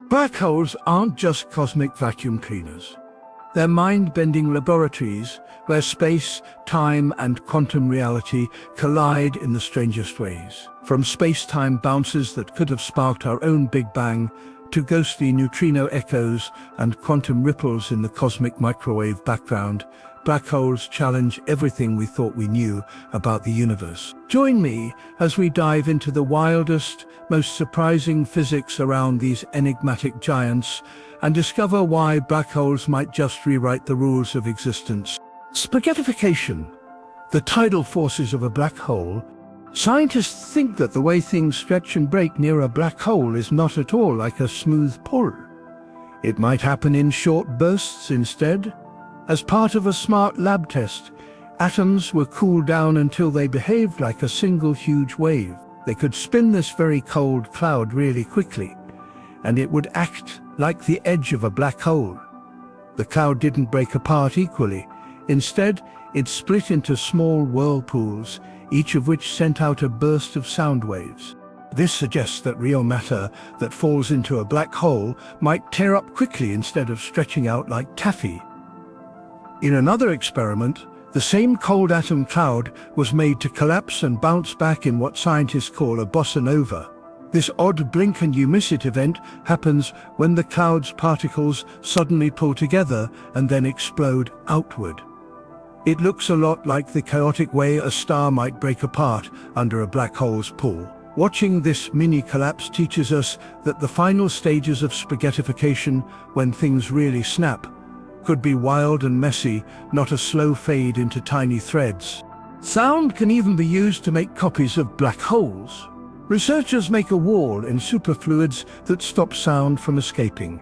Black holes aren't just cosmic vacuum cleaners. They're mind-bending laboratories where space, time, and quantum reality collide in the strangest ways. From space-time bounces that could have sparked our own Big Bang, to ghostly neutrino echoes and quantum ripples in the cosmic microwave background, black holes challenge everything we thought we knew about the universe. Join me as we dive into the wildest, most surprising physics around these enigmatic giants and discover why black holes might just rewrite the rules of existence. Spaghettification, the tidal forces of a black hole. Scientists think that the way things stretch and break near a black hole is not at all like a smooth pull. It might happen in short bursts instead. As part of a smart lab test, atoms were cooled down until they behaved like a single huge wave. They could spin this very cold cloud really quickly, and it would act like the edge of a black hole. The cloud didn't break apart equally. Instead, it split into small whirlpools, each of which sent out a burst of sound waves. This suggests that real matter that falls into a black hole might tear up quickly instead of stretching out like taffy. In another experiment, the same cold atom cloud was made to collapse and bounce back in what scientists call a bossa nova. This odd blink and you miss it event happens when the cloud's particles suddenly pull together and then explode outward. It looks a lot like the chaotic way a star might break apart under a black hole's pull. Watching this mini collapse teaches us that the final stages of spaghettification, when things really snap, could be wild and messy, not a slow fade into tiny threads. Sound can even be used to make copies of black holes. Researchers make a wall in superfluids that stop sound from escaping.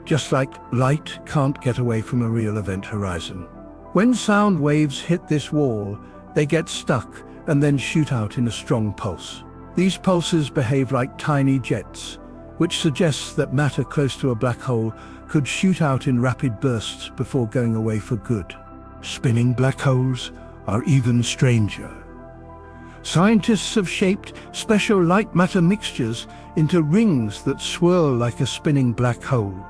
Just like light can't get away from a real event horizon. When sound waves hit this wall, they get stuck and then shoot out in a strong pulse. These pulses behave like tiny jets, which suggests that matter close to a black hole could shoot out in rapid bursts before going away for good. Spinning black holes are even stranger. Scientists have shaped special light-matter mixtures into rings that swirl like a spinning black hole.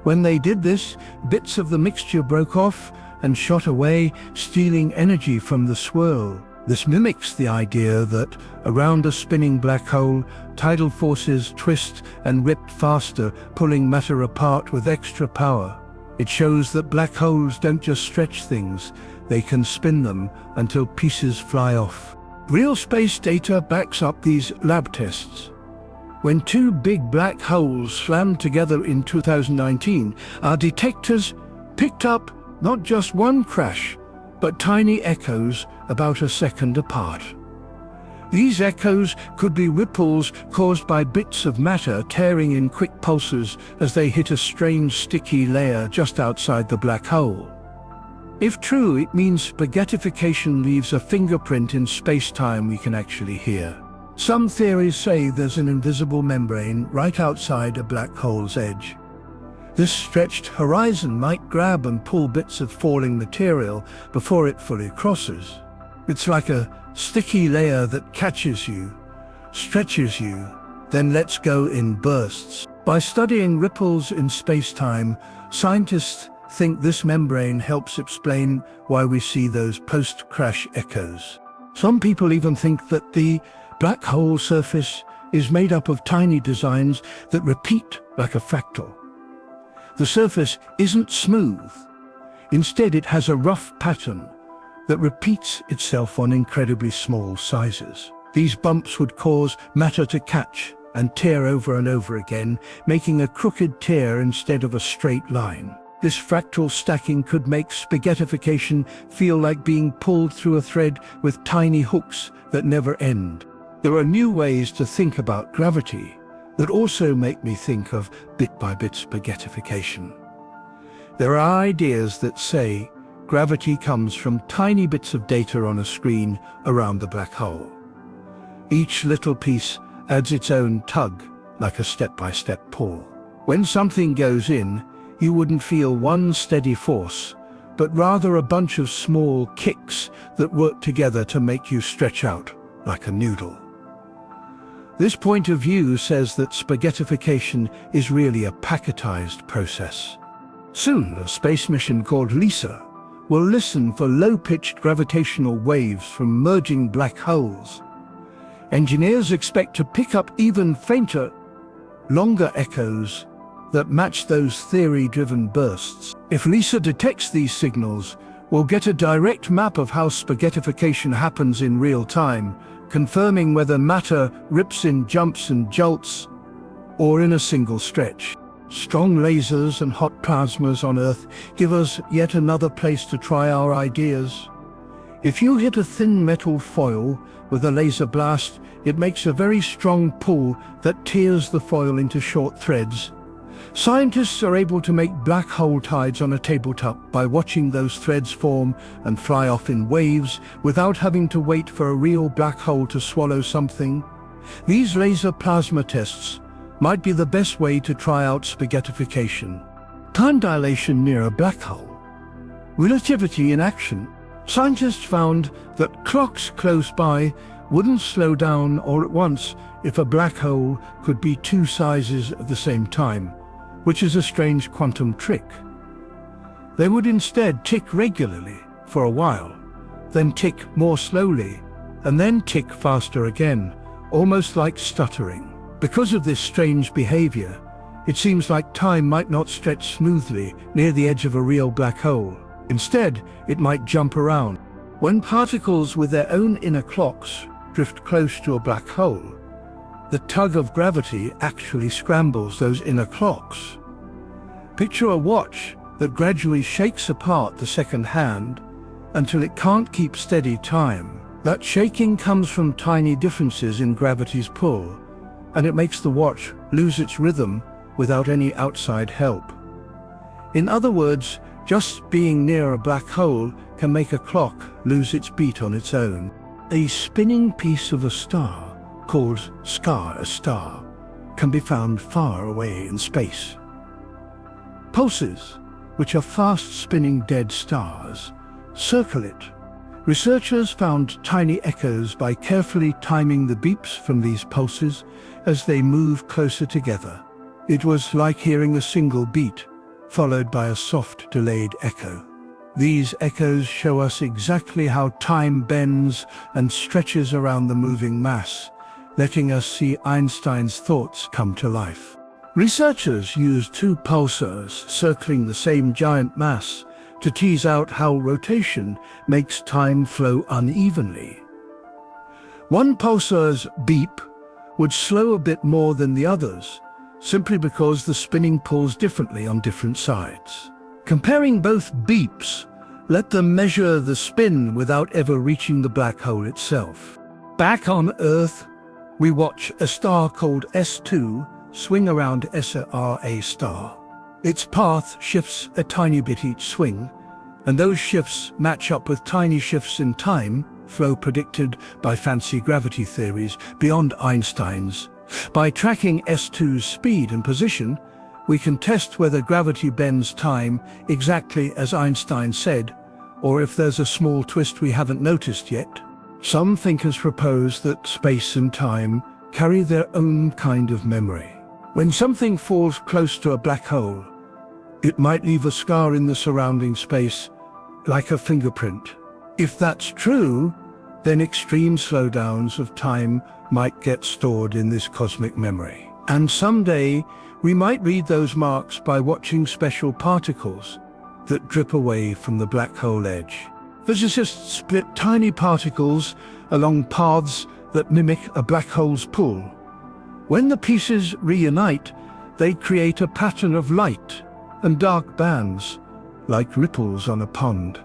When they did this, bits of the mixture broke off and shot away, stealing energy from the swirl. This mimics the idea that, around a spinning black hole, tidal forces twist and rip faster, pulling matter apart with extra power. It shows that black holes don't just stretch things, they can spin them until pieces fly off. Real space data backs up these lab tests. When two big black holes slammed together in 2019, our detectors picked up not just one crash, but tiny echoes about a second apart. These echoes could be ripples caused by bits of matter tearing in quick pulses as they hit a strange sticky layer just outside the black hole. If true, it means spaghettification leaves a fingerprint in space-time we can actually hear. Some theories say there's an invisible membrane right outside a black hole's edge. This stretched horizon might grab and pull bits of falling material before it fully crosses. It's like a sticky layer that catches you, stretches you, then lets go in bursts. By studying ripples in space-time, scientists think this membrane helps explain why we see those post-crash echoes. Some people even think that the black hole surface is made up of tiny designs that repeat like a fractal. The surface isn't smooth. Instead, it has a rough pattern that repeats itself on incredibly small sizes. These bumps would cause matter to catch and tear over and over again, making a crooked tear instead of a straight line. This fractal stacking could make spaghettification feel like being pulled through a thread with tiny hooks that never end. There are new ways to think about gravity that also make me think of bit-by-bit spaghettification. There are ideas that say gravity comes from tiny bits of data on a screen around the black hole. Each little piece adds its own tug, like a step-by-step pull. When something goes in, you wouldn't feel one steady force, but rather a bunch of small kicks that work together to make you stretch out like a noodle. This point of view says that spaghettification is really a packetized process. Soon, a space mission called LISA will listen for low-pitched gravitational waves from merging black holes. Engineers expect to pick up even fainter, longer echoes that match those theory-driven bursts. If LISA detects these signals, we'll get a direct map of how spaghettification happens in real time, confirming whether matter rips in jumps and jolts or in a single stretch. Strong lasers and hot plasmas on Earth give us yet another place to try our ideas. If you hit a thin metal foil with a laser blast, it makes a very strong pull that tears the foil into short threads. Scientists are able to make black hole tides on a tabletop by watching those threads form and fly off in waves without having to wait for a real black hole to swallow something. These laser plasma tests might be the best way to try out spaghettification. Time dilation near a black hole. Relativity in action. Scientists found that clocks close by wouldn't slow down all at once if a black hole could be two sizes at the same time, which is a strange quantum trick. They would instead tick regularly for a while, then tick more slowly, and then tick faster again, almost like stuttering. Because of this strange behavior, it seems like time might not stretch smoothly near the edge of a real black hole. Instead, it might jump around. When particles with their own inner clocks drift close to a black hole, the tug of gravity actually scrambles those inner clocks. Picture a watch that gradually shakes apart the second hand until it can't keep steady time. That shaking comes from tiny differences in gravity's pull, and it makes the watch lose its rhythm without any outside help. In other words, just being near a black hole can make a clock lose its beat on its own. A spinning piece of a star, called a star, can be found far away in space. Pulses, which are fast-spinning dead stars, circle it. Researchers found tiny echoes by carefully timing the beeps from these pulses as they move closer together. It was like hearing a single beat, followed by a soft, delayed echo. These echoes show us exactly how time bends and stretches around the moving mass, letting us see Einstein's thoughts come to life. Researchers used two pulsars circling the same giant mass to tease out how rotation makes time flow unevenly. One pulsar's beep would slow a bit more than the others, simply because the spinning pulls differently on different sides. Comparing both beeps let them measure the spin without ever reaching the black hole itself. Back on Earth, we watch a star called S2 swing around SRA star. Its path shifts a tiny bit each swing, and those shifts match up with tiny shifts in time flow predicted by fancy gravity theories beyond Einstein's. By tracking S2's speed and position, we can test whether gravity bends time exactly as Einstein said, or if there's a small twist we haven't noticed yet. Some thinkers propose that space and time carry their own kind of memory. When something falls close to a black hole, it might leave a scar in the surrounding space, like a fingerprint. If that's true, then extreme slowdowns of time might get stored in this cosmic memory. And someday, we might read those marks by watching special particles that drip away from the black hole edge. Physicists split tiny particles along paths that mimic a black hole's pull. When the pieces reunite, they create a pattern of light and dark bands, like ripples on a pond.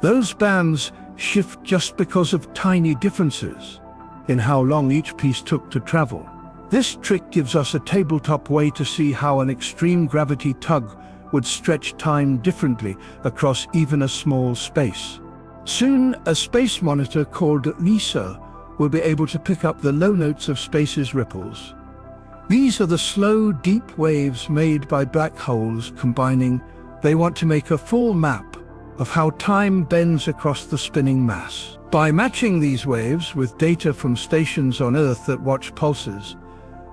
Those bands shift just because of tiny differences in how long each piece took to travel. This trick gives us a tabletop way to see how an extreme gravity tug would stretch time differently across even a small space. Soon, a space monitor called LISA will be able to pick up the low notes of space's ripples. These are the slow, deep waves made by black holes combining. They want to make a full map of how time bends across the spinning mass. By matching these waves with data from stations on Earth that watch pulses,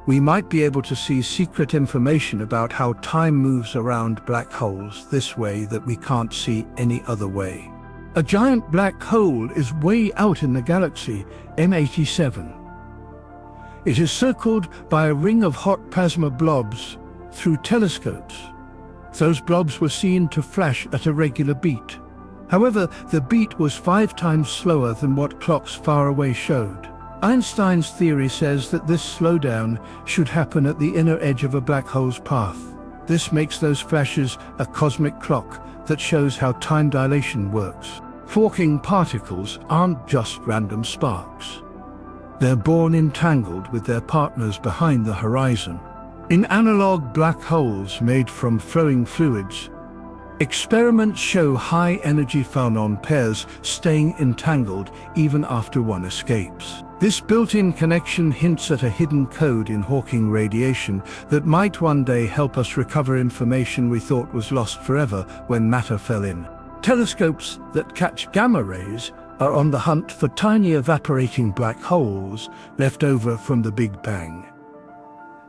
we might be able to see secret information about how time moves around black holes this way that we can't see any other way. A giant black hole is way out in the galaxy, M87. It is circled by a ring of hot plasma blobs through telescopes. Those blobs were seen to flash at a regular beat. However, the beat was 5 times slower than what clocks far away showed. Einstein's theory says that this slowdown should happen at the inner edge of a black hole's path. This makes those flashes a cosmic clock that shows how time dilation works. Hawking particles aren't just random sparks. They're born entangled with their partners behind the horizon. In analog black holes made from flowing fluids, experiments show high-energy phonon pairs staying entangled even after one escapes. This built-in connection hints at a hidden code in Hawking radiation that might one day help us recover information we thought was lost forever when matter fell in. Telescopes that catch gamma rays are on the hunt for tiny evaporating black holes left over from the Big Bang.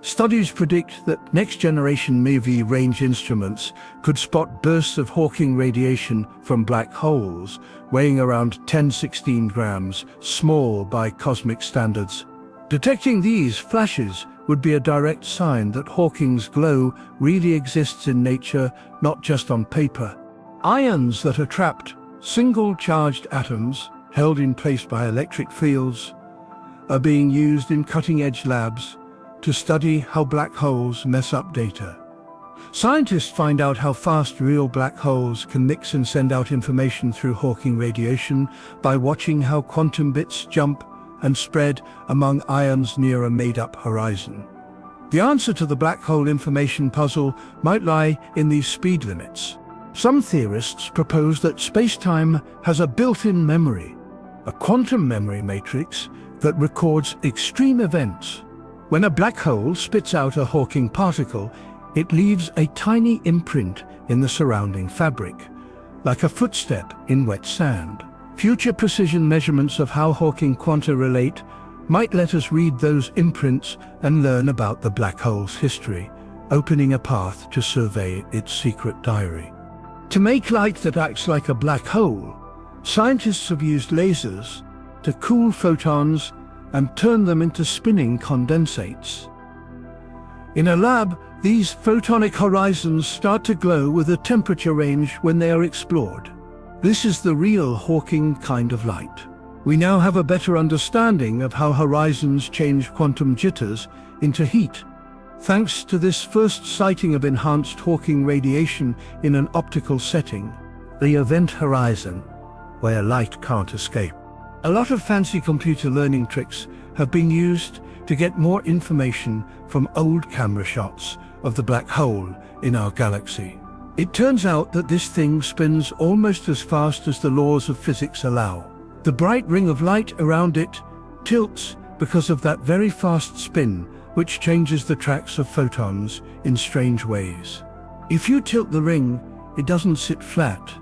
Studies predict that next-generation MAVI range instruments could spot bursts of Hawking radiation from black holes weighing around 10-16 grams, small by cosmic standards. Detecting these flashes would be a direct sign that Hawking's glow really exists in nature, not just on paper. Ions that are trapped, single-charged atoms held in place by electric fields, are being used in cutting-edge labs to study how black holes mess up data. Scientists find out how fast real black holes can mix and send out information through Hawking radiation by watching how quantum bits jump and spread among ions near a made-up horizon. The answer to the black hole information puzzle might lie in these speed limits. Some theorists propose that space-time has a built-in memory, a quantum memory matrix that records extreme events. When a black hole spits out a Hawking particle, it leaves a tiny imprint in the surrounding fabric, like a footstep in wet sand. Future precision measurements of how Hawking quanta relate might let us read those imprints and learn about the black hole's history, opening a path to survey its secret diary. To make light that acts like a black hole, scientists have used lasers to cool photons and turn them into spinning condensates. In a lab, these photonic horizons start to glow with a temperature range when they are explored. This is the real Hawking kind of light. We now have a better understanding of how horizons change quantum jitters into heat, thanks to this first sighting of enhanced Hawking radiation in an optical setting, the event horizon, where light can't escape. A lot of fancy computer learning tricks have been used to get more information from old camera shots of the black hole in our galaxy. It turns out that this thing spins almost as fast as the laws of physics allow. The bright ring of light around it tilts because of that very fast spin, which changes the tracks of photons in strange ways. If you tilt the ring, it doesn't sit flat.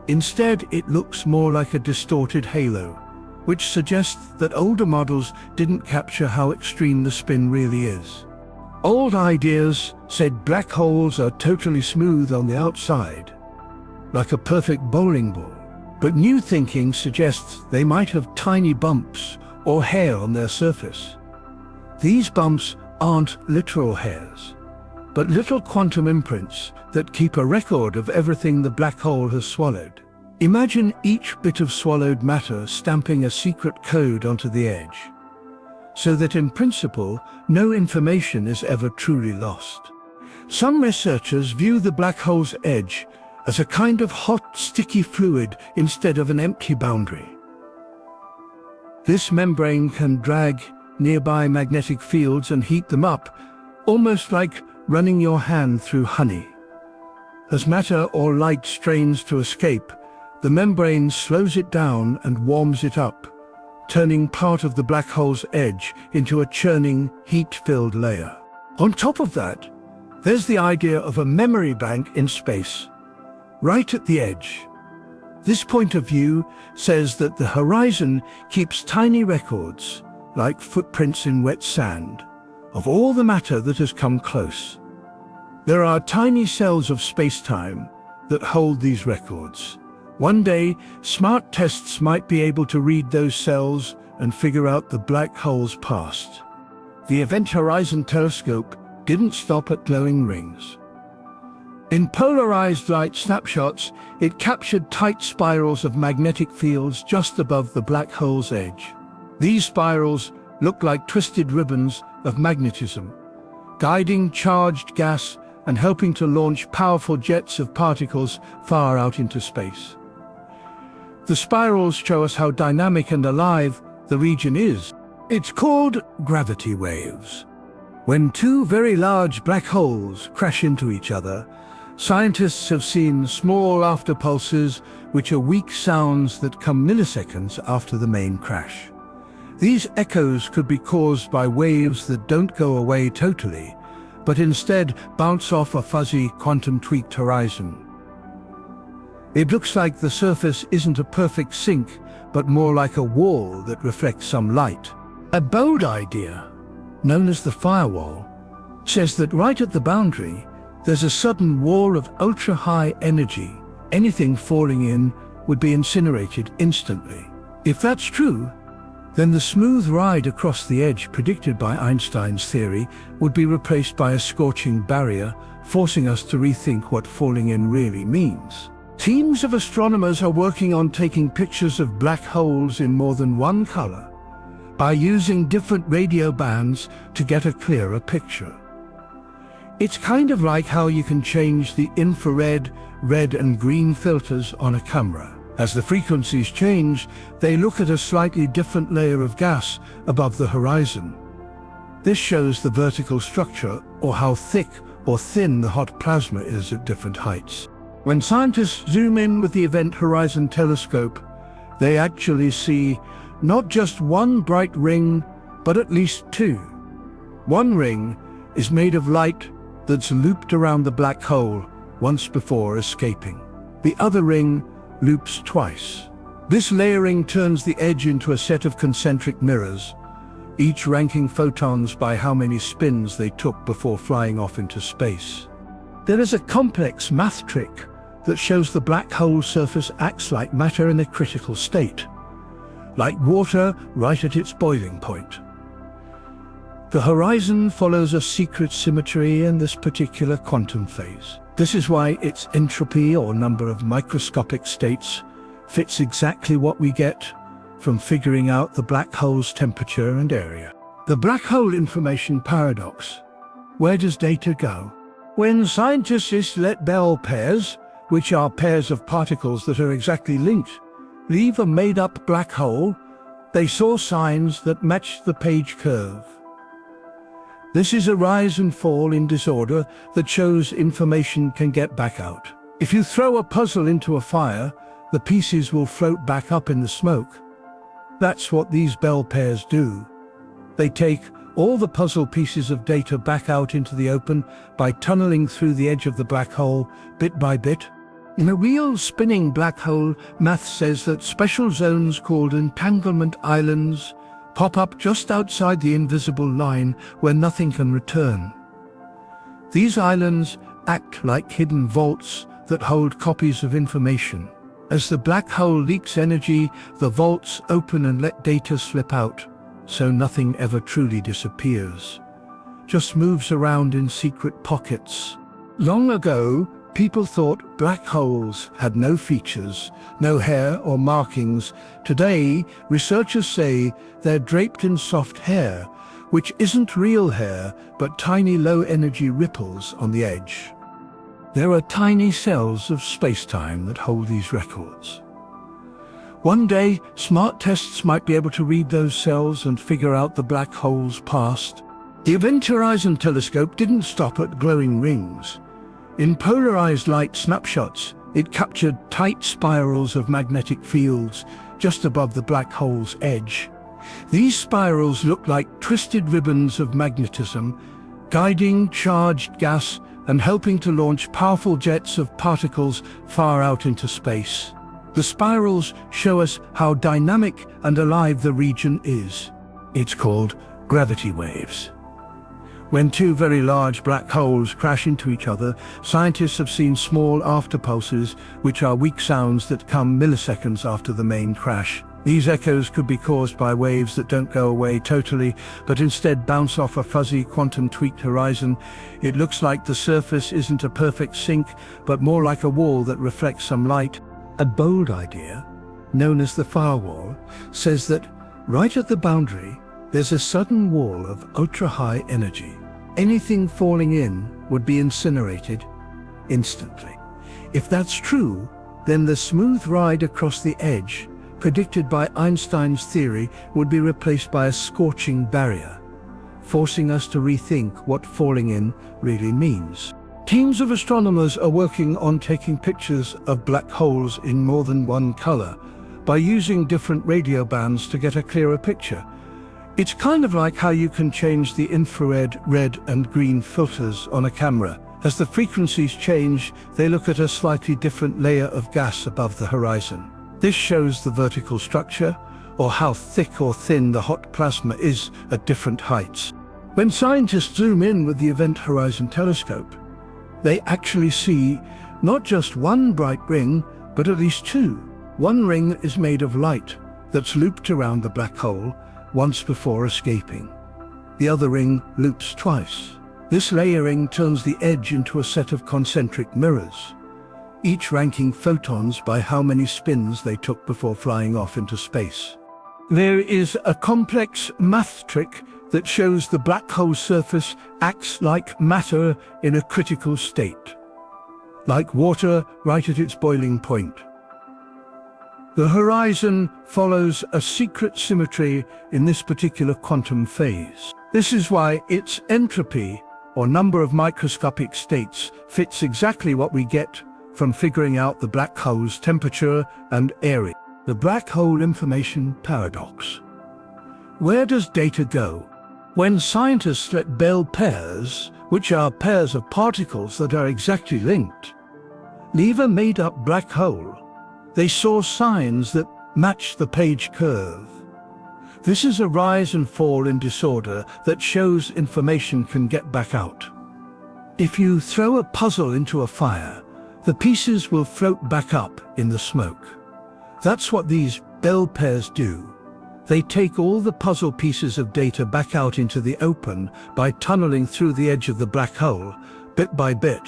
Instead, it looks more like a distorted halo, which suggests that older models didn't capture how extreme the spin really is. Old ideas said black holes are totally smooth on the outside, like a perfect bowling ball. But new thinking suggests they might have tiny bumps or hair on their surface. These bumps aren't literal hairs, but little quantum imprints that keep a record of everything the black hole has swallowed. Imagine each bit of swallowed matter stamping a secret code onto the edge, so that in principle, no information is ever truly lost. Some researchers view the black hole's edge as a kind of hot, sticky fluid instead of an empty boundary. This membrane can drag nearby magnetic fields and heat them up, almost like running your hand through honey. As matter or light strains to escape, the membrane slows it down and warms it up, turning part of the black hole's edge into a churning, heat-filled layer. On top of that, there's the idea of a memory bank in space, right at the edge. This point of view says that the horizon keeps tiny records, like footprints in wet sand, of all the matter that has come close. There are tiny cells of space-time that hold these records. One day, smart tests might be able to read those cells and figure out the black hole's past. The Event Horizon Telescope didn't stop at glowing rings. In polarized light snapshots, it captured tight spirals of magnetic fields just above the black hole's edge. These spirals look like twisted ribbons of magnetism, guiding charged gas and helping to launch powerful jets of particles far out into space. The spirals show us how dynamic and alive the region is. It's called gravity waves. When two very large black holes crash into each other, scientists have seen small afterpulses, which are weak sounds that come milliseconds after the main crash. These echoes could be caused by waves that don't go away totally, but instead bounce off a fuzzy, quantum-tweaked horizon. It looks like the surface isn't a perfect sink, but more like a wall that reflects some light. A bold idea, known as the firewall, says that right at the boundary, there's a sudden wall of ultra-high energy. Anything falling in would be incinerated instantly. If that's true, then the smooth ride across the edge predicted by Einstein's theory would be replaced by a scorching barrier, forcing us to rethink what falling in really means. Teams of astronomers are working on taking pictures of black holes in more than one color by using different radio bands to get a clearer picture. It's kind of like how you can change the infrared, red and green filters on a camera. As the frequencies change, they look at a slightly different layer of gas above the horizon. This shows the vertical structure, or how thick or thin the hot plasma is at different heights. When scientists zoom in with the Event Horizon Telescope, they actually see not just one bright ring, but at least two. One ring is made of light that's looped around the black hole once before escaping. The other ring loops twice. This layering turns the edge into a set of concentric mirrors, each ranking photons by how many spins they took before flying off into space. There is a complex math trick that shows the black hole surface acts like matter in a critical state, like water right at its boiling point. The horizon follows a secret symmetry in this particular quantum phase. This is why its entropy, or number of microscopic states, fits exactly what we get from figuring out the black hole's temperature and area. The black hole information paradox. Where does data go? When scientists let Bell pairs, which are pairs of particles that are exactly linked, leave a made-up black hole, they saw signs that matched the page curve. This is a rise and fall in disorder that shows information can get back out. If you throw a puzzle into a fire, the pieces will float back up in the smoke. That's what these Bell pairs do. They take all the puzzle pieces of data back out into the open by tunneling through the edge of the black hole, bit by bit. In a real spinning black hole, math says that special zones called entanglement islands pop up just outside the invisible line where nothing can return. These islands act like hidden vaults that hold copies of information. As the black hole leaks energy, the vaults open and let data slip out, so nothing ever truly disappears, just moves around in secret pockets. Long ago, people thought black holes had no features, no hair or markings. Today, researchers say they're draped in soft hair, which isn't real hair, but tiny low-energy ripples on the edge. There are tiny cells of space-time that hold these records. One day, smart tests might be able to read those cells and figure out the black hole's past. The Event Horizon Telescope didn't stop at glowing rings. In polarized light snapshots, it captured tight spirals of magnetic fields just above the black hole's edge. These spirals look like twisted ribbons of magnetism, guiding charged gas and helping to launch powerful jets of particles far out into space. The spirals show us how dynamic and alive the region is. It's called gravity waves. When two very large black holes crash into each other, scientists have seen small afterpulses, which are weak sounds that come milliseconds after the main crash. These echoes could be caused by waves that don't go away totally, but instead bounce off a fuzzy, quantum-tweaked horizon. It looks like the surface isn't a perfect sink, but more like a wall that reflects some light. A bold idea, known as the firewall, says that right at the boundary, there's a sudden wall of ultra-high energy. Anything falling in would be incinerated instantly. If that's true, then the smooth ride across the edge, predicted by Einstein's theory, would be replaced by a scorching barrier, forcing us to rethink what falling in really means. Teams of astronomers are working on taking pictures of black holes in more than one color by using different radio bands to get a clearer picture. It's kind of like how you can change the infrared, red and green filters on a camera. As the frequencies change, they look at a slightly different layer of gas above the horizon. This shows the vertical structure, or how thick or thin the hot plasma is at different heights. When scientists zoom in with the Event Horizon Telescope, they actually see not just one bright ring, but at least two. One ring is made of light that's looped around the black hole once before escaping. The other ring loops twice. This layering turns the edge into a set of concentric mirrors, each ranking photons by how many spins they took before flying off into space. There is a complex math trick that shows the black hole surface acts like matter in a critical state, like water right at its boiling point. The horizon follows a secret symmetry in this particular quantum phase. This is why its entropy, or number of microscopic states, fits exactly what we get from figuring out the black hole's temperature and area. The black hole information paradox. Where does data go? When scientists let Bell pairs, which are pairs of particles that are exactly linked, leave a made-up black hole, they saw signs that match the page curve. This is a rise and fall in disorder that shows information can get back out. If you throw a puzzle into a fire, the pieces will float back up in the smoke. That's what these Bell pairs do. They take all the puzzle pieces of data back out into the open by tunneling through the edge of the black hole, bit by bit.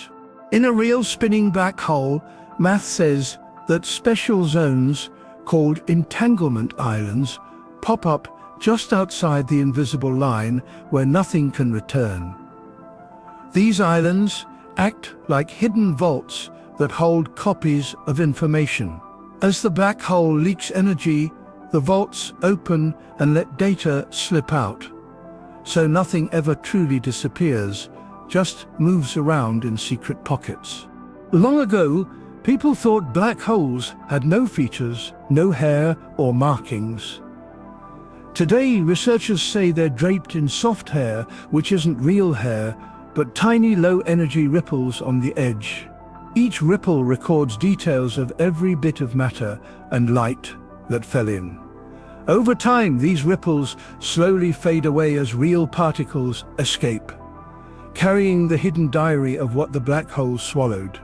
In a real spinning black hole, math says that special zones, called entanglement islands, pop up just outside the invisible line where nothing can return. These islands act like hidden vaults that hold copies of information. As the black hole leaks energy, the vaults open and let data slip out. So nothing ever truly disappears, just moves around in secret pockets. Long ago, people thought black holes had no features, no hair or markings. Today, researchers say they're draped in soft hair, which isn't real hair, but tiny low-energy ripples on the edge. Each ripple records details of every bit of matter and light that fell in. Over time, these ripples slowly fade away as real particles escape, carrying the hidden diary of what the black hole swallowed.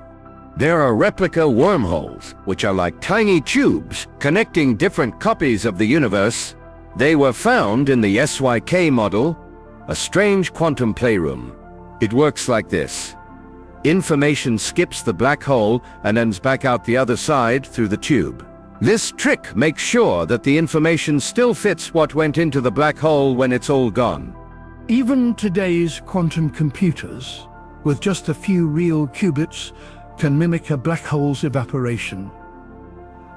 There are replica wormholes, which are like tiny tubes connecting different copies of the universe. They were found in the SYK model, a strange quantum playroom. It works like this. Information skips the black hole and ends back out the other side through the tube. This trick makes sure that the information still fits what went into the black hole when it's all gone. Even today's quantum computers, with just a few real qubits, can mimic a black hole's evaporation.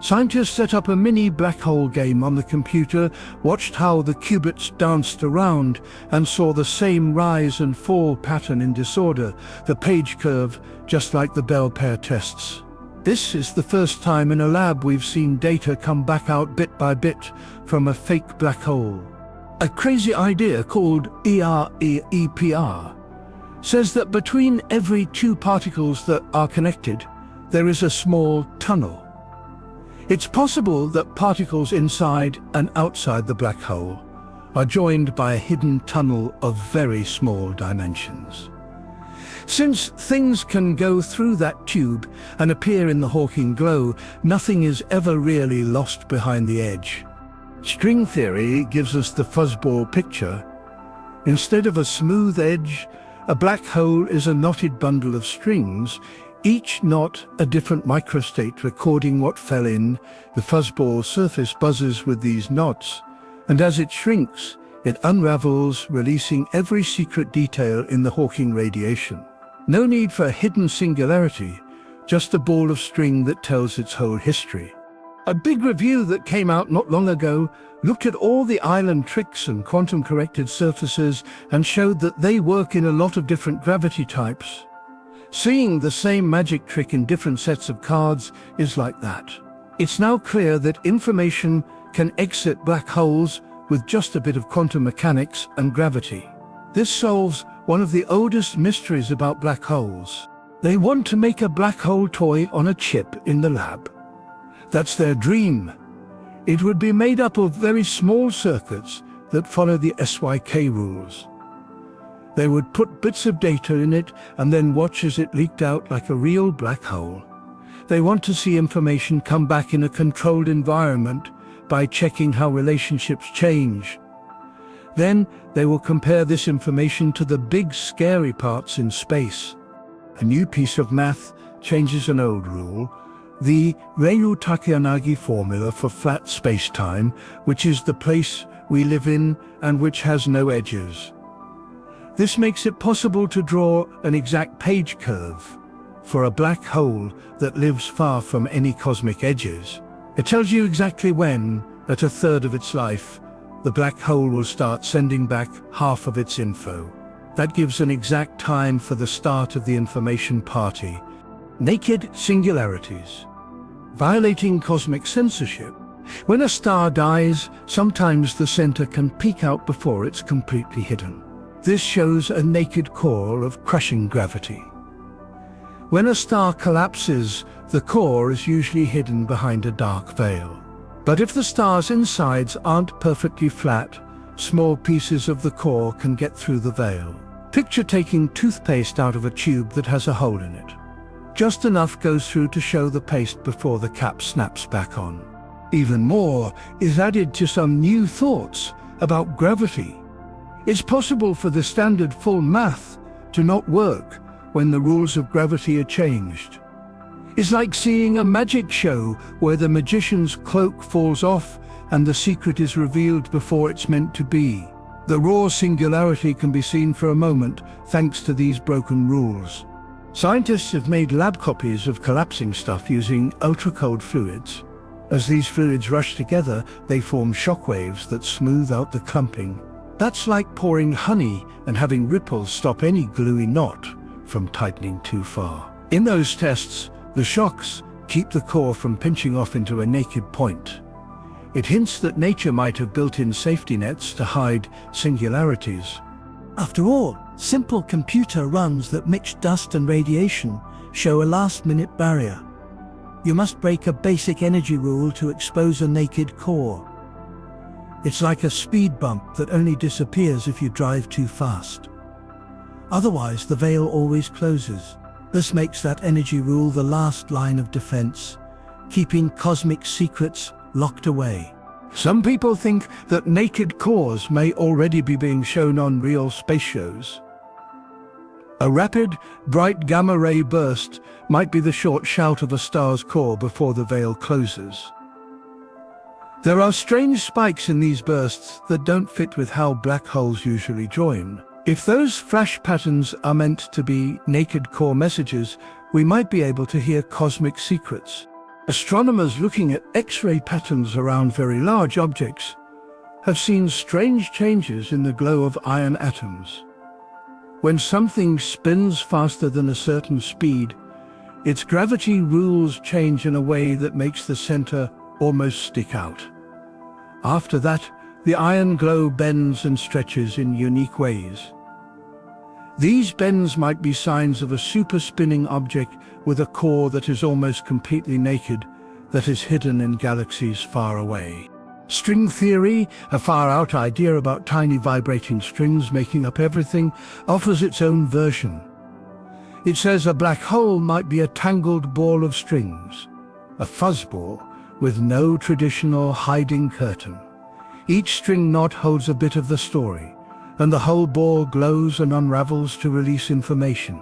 Scientists set up a mini black hole game on the computer, watched how the qubits danced around, and saw the same rise and fall pattern in disorder, the page curve, just like the Bell pair tests. This is the first time in a lab we've seen data come back out bit by bit from a fake black hole. A crazy idea called EREPR says that between every two particles that are connected, there is a small tunnel. It's possible that particles inside and outside the black hole are joined by a hidden tunnel of very small dimensions. Since things can go through that tube and appear in the Hawking glow, nothing is ever really lost behind the edge. String theory gives us the fuzzball picture. Instead of a smooth edge, a black hole is a knotted bundle of strings, each knot a different microstate recording what fell in. The fuzzball surface buzzes with these knots, and as it shrinks, it unravels, releasing every secret detail in the Hawking radiation. No need for a hidden singularity, just a ball of string that tells its whole history. A big review that came out not long ago looked at all the island tricks and quantum-corrected surfaces and showed that they work in a lot of different gravity types. Seeing the same magic trick in different sets of cards is like that. It's now clear that information can exit black holes with just a bit of quantum mechanics and gravity. This solves one of the oldest mysteries about black holes. They want to make a black hole toy on a chip in the lab. That's their dream. It would be made up of very small circuits that follow the SYK rules. They would put bits of data in it and then watch as it leaked out like a real black hole. They want to see information come back in a controlled environment by checking how relationships change. Then they will compare this information to the big scary parts in space. A new piece of math changes an old rule, the Ryu-Takayanagi formula for flat space-time, which is the place we live in and which has no edges. This makes it possible to draw an exact page curve for a black hole that lives far from any cosmic edges. It tells you exactly when, at a third of its life, the black hole will start sending back half of its info. That gives an exact time for the start of the information party. Naked singularities. Violating cosmic censorship. When a star dies, sometimes the center can peek out before it's completely hidden. This shows a naked core of crushing gravity. When a star collapses, the core is usually hidden behind a dark veil. But if the star's insides aren't perfectly flat, small pieces of the core can get through the veil. Picture taking toothpaste out of a tube that has a hole in it. Just enough goes through to show the paste before the cap snaps back on. Even more is added to some new thoughts about gravity. It's possible for the standard full math to not work when the rules of gravity are changed. It's like seeing a magic show where the magician's cloak falls off and the secret is revealed before it's meant to be. The raw singularity can be seen for a moment thanks to these broken rules. Scientists have made lab copies of collapsing stuff using ultra-cold fluids. As these fluids rush together, they form shockwaves that smooth out the clumping. That's like pouring honey and having ripples stop any gluey knot from tightening too far. In those tests, the shocks keep the core from pinching off into a naked point. It hints that nature might have built in safety nets to hide singularities. After all, simple computer runs that mix dust and radiation show a last-minute barrier. You must break a basic energy rule to expose a naked core. It's like a speed bump that only disappears if you drive too fast. Otherwise, the veil always closes. This makes that energy rule the last line of defense, keeping cosmic secrets locked away. Some people think that naked cores may already be being shown on real space shows. A rapid, bright gamma-ray burst might be the short shout of a star's core before the veil closes. There are strange spikes in these bursts that don't fit with how black holes usually join. If those flash patterns are meant to be naked core messages, we might be able to hear cosmic secrets. Astronomers looking at X-ray patterns around very large objects have seen strange changes in the glow of iron atoms. When something spins faster than a certain speed, its gravity rules change in a way that makes the center almost stick out. After that, the iron glow bends and stretches in unique ways. These bends might be signs of a super-spinning object with a core that is almost completely naked that is hidden in galaxies far away. String theory, a far-out idea about tiny vibrating strings making up everything, offers its own version. It says a black hole might be a tangled ball of strings, a fuzzball with no traditional hiding curtain. Each string knot holds a bit of the story, and the whole ball glows and unravels to release information.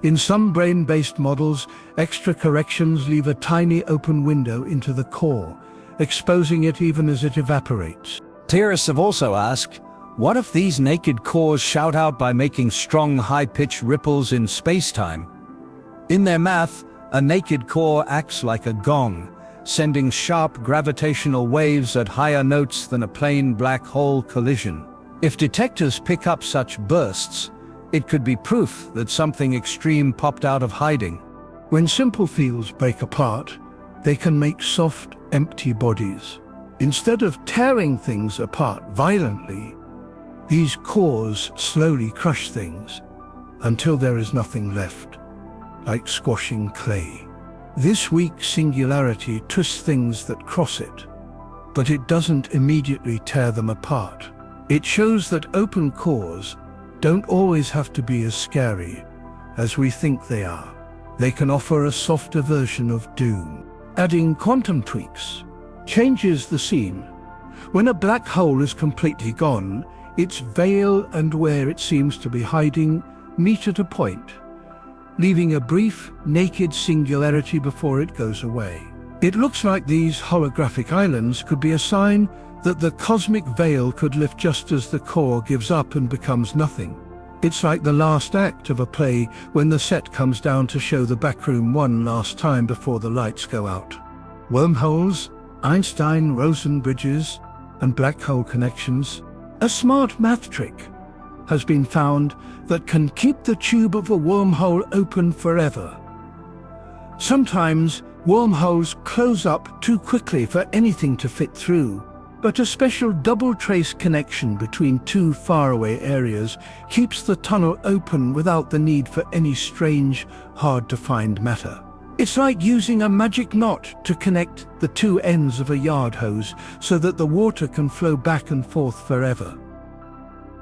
In some brain-based models, extra corrections leave a tiny open window into the core, exposing it even as it evaporates. Theorists have also asked, what if these naked cores shout out by making strong, high-pitched ripples in space-time? In their math, a naked core acts like a gong, sending sharp gravitational waves at higher notes than a plain black hole collision. If detectors pick up such bursts, it could be proof that something extreme popped out of hiding. When simple fields break apart, they can make soft, empty bodies. Instead of tearing things apart violently, these cores slowly crush things until there is nothing left, like squashing clay. This weak singularity twists things that cross it, but it doesn't immediately tear them apart. It shows that open cores don't always have to be as scary as we think they are. They can offer a softer version of doom. Adding quantum tweaks changes the scene. When a black hole is completely gone, its veil and where it seems to be hiding meet at a point, leaving a brief, naked singularity before it goes away. It looks like these holographic islands could be a sign that the cosmic veil could lift just as the core gives up and becomes nothing. It's like the last act of a play when the set comes down to show the backroom one last time before the lights go out. Wormholes, Einstein-Rosen bridges, and black hole connections. A smart math trick has been found that can keep the tube of a wormhole open forever. Sometimes wormholes close up too quickly for anything to fit through, but a special double-trace connection between two faraway areas keeps the tunnel open without the need for any strange, hard-to-find matter. It's like using a magic knot to connect the two ends of a yard hose so that the water can flow back and forth forever.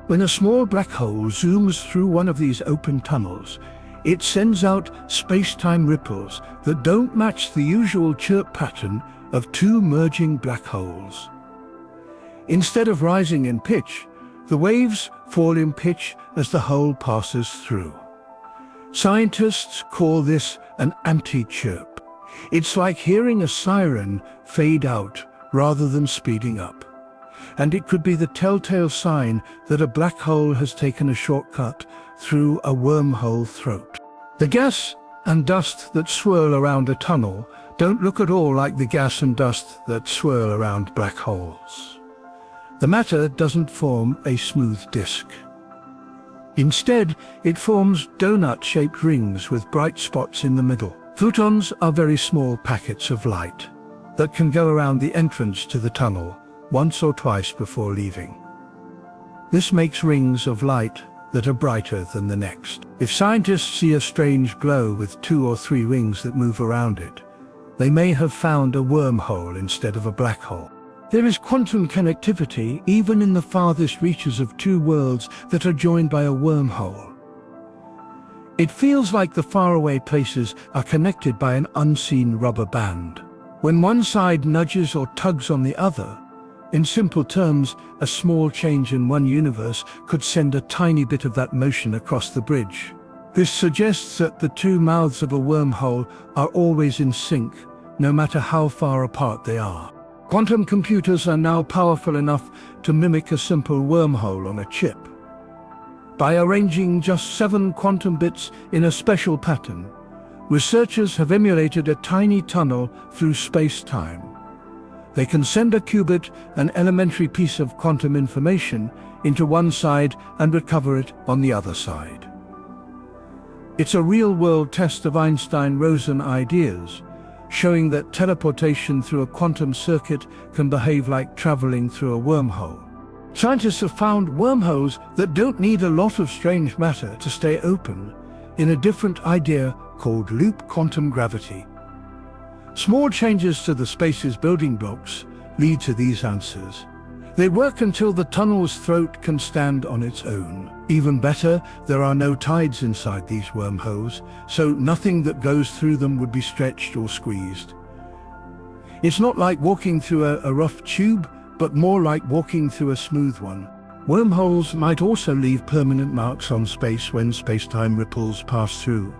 When a small black hole zooms through one of these open tunnels, it sends out space-time ripples that don't match the usual chirp pattern of two merging black holes. Instead of rising in pitch, the waves fall in pitch as the hole passes through. Scientists call this an anti-chirp. It's like hearing a siren fade out rather than speeding up. And it could be the telltale sign that a black hole has taken a shortcut through a wormhole throat. The gas and dust that swirl around a tunnel don't look at all like the gas and dust that swirl around black holes. The matter doesn't form a smooth disk. Instead, it forms donut-shaped rings with bright spots in the middle. Photons are very small packets of light that can go around the entrance to the tunnel once or twice before leaving. This makes rings of light that are brighter than the next. If scientists see a strange glow with 2 or 3 rings that move around it, they may have found a wormhole instead of a black hole. There is quantum connectivity even in the farthest reaches of 2 worlds that are joined by a wormhole. It feels like the faraway places are connected by an unseen rubber band. When one side nudges or tugs on the other, in simple terms, a small change in one universe could send a tiny bit of that motion across the bridge. This suggests that the 2 mouths of a wormhole are always in sync, no matter how far apart they are. Quantum computers are now powerful enough to mimic a simple wormhole on a chip. By arranging just 7 quantum bits in a special pattern, researchers have emulated a tiny tunnel through space-time. They can send a qubit, an elementary piece of quantum information, into one side and recover it on the other side. It's a real-world test of Einstein-Rosen ideas, showing that teleportation through a quantum circuit can behave like traveling through a wormhole. Scientists have found wormholes that don't need a lot of strange matter to stay open in a different idea called loop quantum gravity. Small changes to the space's building blocks lead to these answers. They work until the tunnel's throat can stand on its own. Even better, there are no tides inside these wormholes, so nothing that goes through them would be stretched or squeezed. It's not like walking through a rough tube, but more like walking through a smooth one. Wormholes might also leave permanent marks on space when space-time ripples pass through.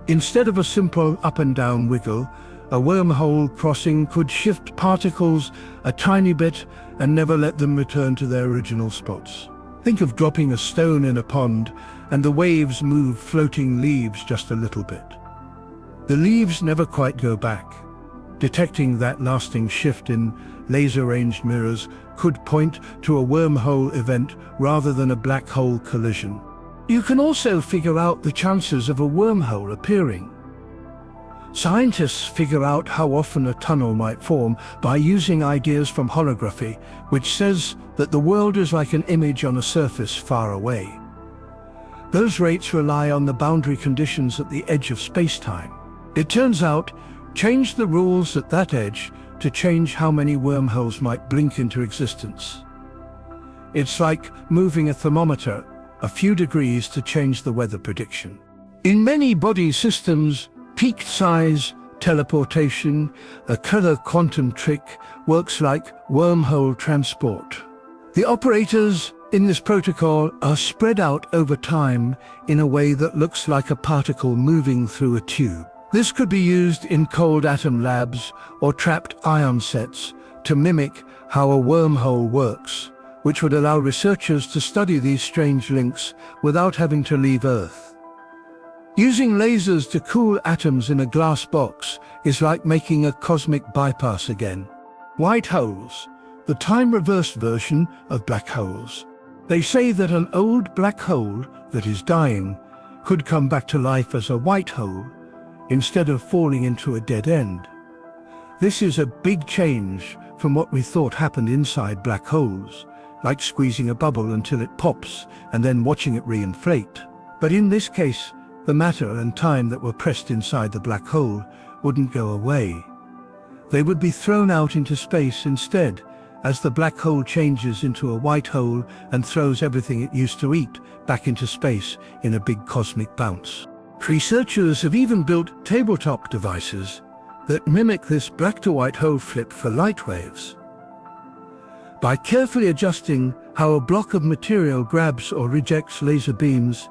Instead of a simple up and down wiggle, a wormhole crossing could shift particles a tiny bit and never let them return to their original spots. Think of dropping a stone in a pond and the waves move floating leaves just a little bit. The leaves never quite go back. Detecting that lasting shift in laser-ranged mirrors could point to a wormhole event rather than a black hole collision. You can also figure out the chances of a wormhole appearing. Scientists figure out how often a tunnel might form by using ideas from holography, which says that the world is like an image on a surface far away. Those rates rely on the boundary conditions at the edge of space-time. It turns out, change the rules at that edge to change how many wormholes might blink into existence. It's like moving a thermometer a few degrees to change the weather prediction. In many body systems, peak size, teleportation, a color quantum trick works like wormhole transport. The operators in this protocol are spread out over time in a way that looks like a particle moving through a tube. This could be used in cold atom labs or trapped ion sets to mimic how a wormhole works, which would allow researchers to study these strange links without having to leave Earth. Using lasers to cool atoms in a glass box is like making a cosmic bypass again. White holes, the time-reversed version of black holes. They say that an old black hole that is dying could come back to life as a white hole instead of falling into a dead end. This is a big change from what we thought happened inside black holes, like squeezing a bubble until it pops and then watching it reinflate. But in this case, the matter and time that were pressed inside the black hole wouldn't go away. They would be thrown out into space instead, as the black hole changes into a white hole and throws everything it used to eat back into space in a big cosmic bounce. Researchers have even built tabletop devices that mimic this black-to-white hole flip for light waves. By carefully adjusting how a block of material grabs or rejects laser beams,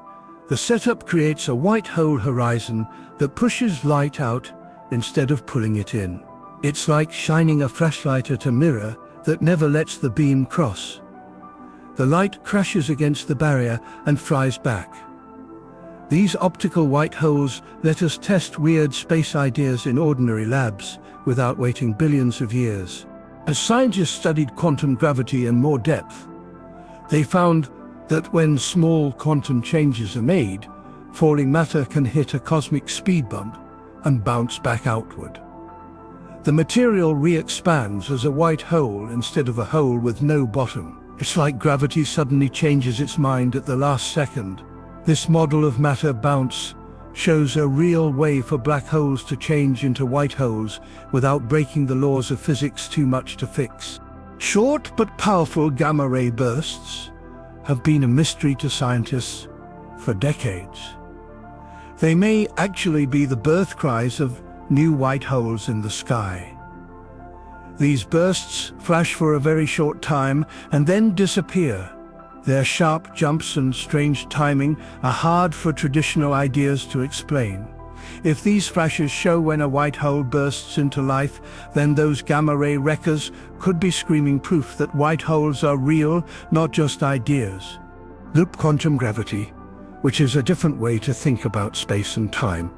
the setup creates a white hole horizon that pushes light out instead of pulling it in. It's like shining a flashlight at a mirror that never lets the beam cross. The light crashes against the barrier and flies back. These optical white holes let us test weird space ideas in ordinary labs without waiting billions of years. As scientists studied quantum gravity in more depth, they found that when small quantum changes are made, falling matter can hit a cosmic speed bump and bounce back outward. The material re-expands as a white hole instead of a hole with no bottom. It's like gravity suddenly changes its mind at the last second. This model of matter bounce shows a real way for black holes to change into white holes without breaking the laws of physics too much to fix. Short but powerful gamma-ray bursts have been a mystery to scientists for decades. They may actually be the birth cries of new white holes in the sky. These bursts flash for a very short time and then disappear. Their sharp jumps and strange timing are hard for traditional ideas to explain. If these flashes show when a white hole bursts into life, then those gamma-ray wreckers could be screaming proof that white holes are real, not just ideas. Loop quantum gravity, which is a different way to think about space and time,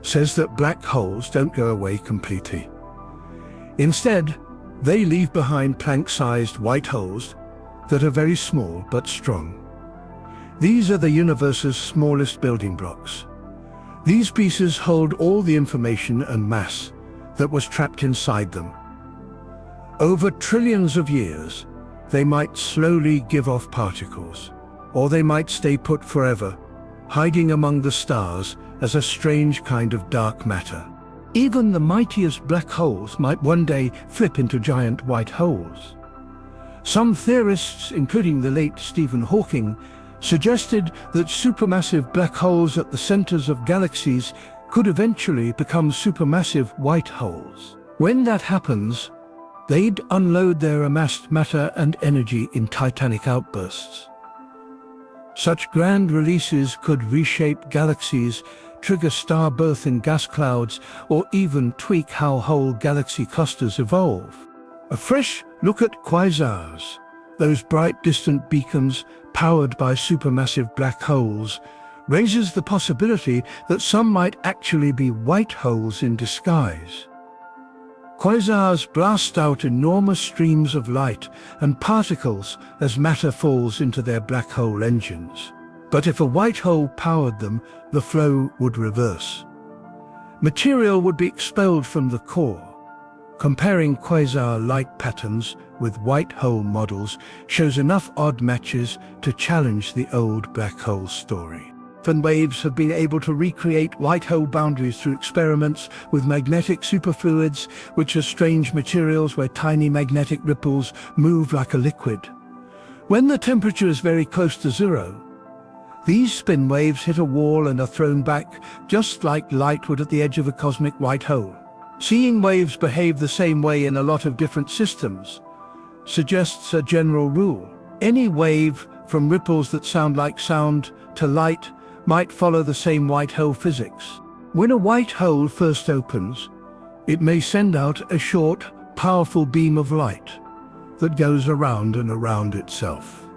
says that black holes don't go away completely. Instead, they leave behind Planck-sized white holes that are very small but strong. These are the universe's smallest building blocks. These pieces hold all the information and mass that was trapped inside them. Over trillions of years, they might slowly give off particles, or they might stay put forever, hiding among the stars as a strange kind of dark matter. Even the mightiest black holes might one day flip into giant white holes. Some theorists, including the late Stephen Hawking, suggested that supermassive black holes at the centers of galaxies could eventually become supermassive white holes. When that happens, they'd unload their amassed matter and energy in titanic outbursts. Such grand releases could reshape galaxies, trigger star birth in gas clouds, or even tweak how whole galaxy clusters evolve. A fresh look at quasars, those bright distant beacons powered by supermassive black holes, raises the possibility that some might actually be white holes in disguise. Quasars blast out enormous streams of light and particles as matter falls into their black hole engines. But if a white hole powered them, the flow would reverse. Material would be expelled from the core. Comparing quasar light patterns with white hole models shows enough odd matches to challenge the old black hole story. Waves have been able to recreate white hole boundaries through experiments with magnetic superfluids, which are strange materials where tiny magnetic ripples move like a liquid. When the temperature is very close to zero, these spin waves hit a wall and are thrown back, just like light would at the edge of a cosmic white hole. Seeing waves behave the same way in a lot of different systems suggests a general rule. Any wave, from ripples that sound like sound to light, might follow the same white hole physics. When a white hole first opens, it may send out a short, powerful beam of light that goes around and around itself.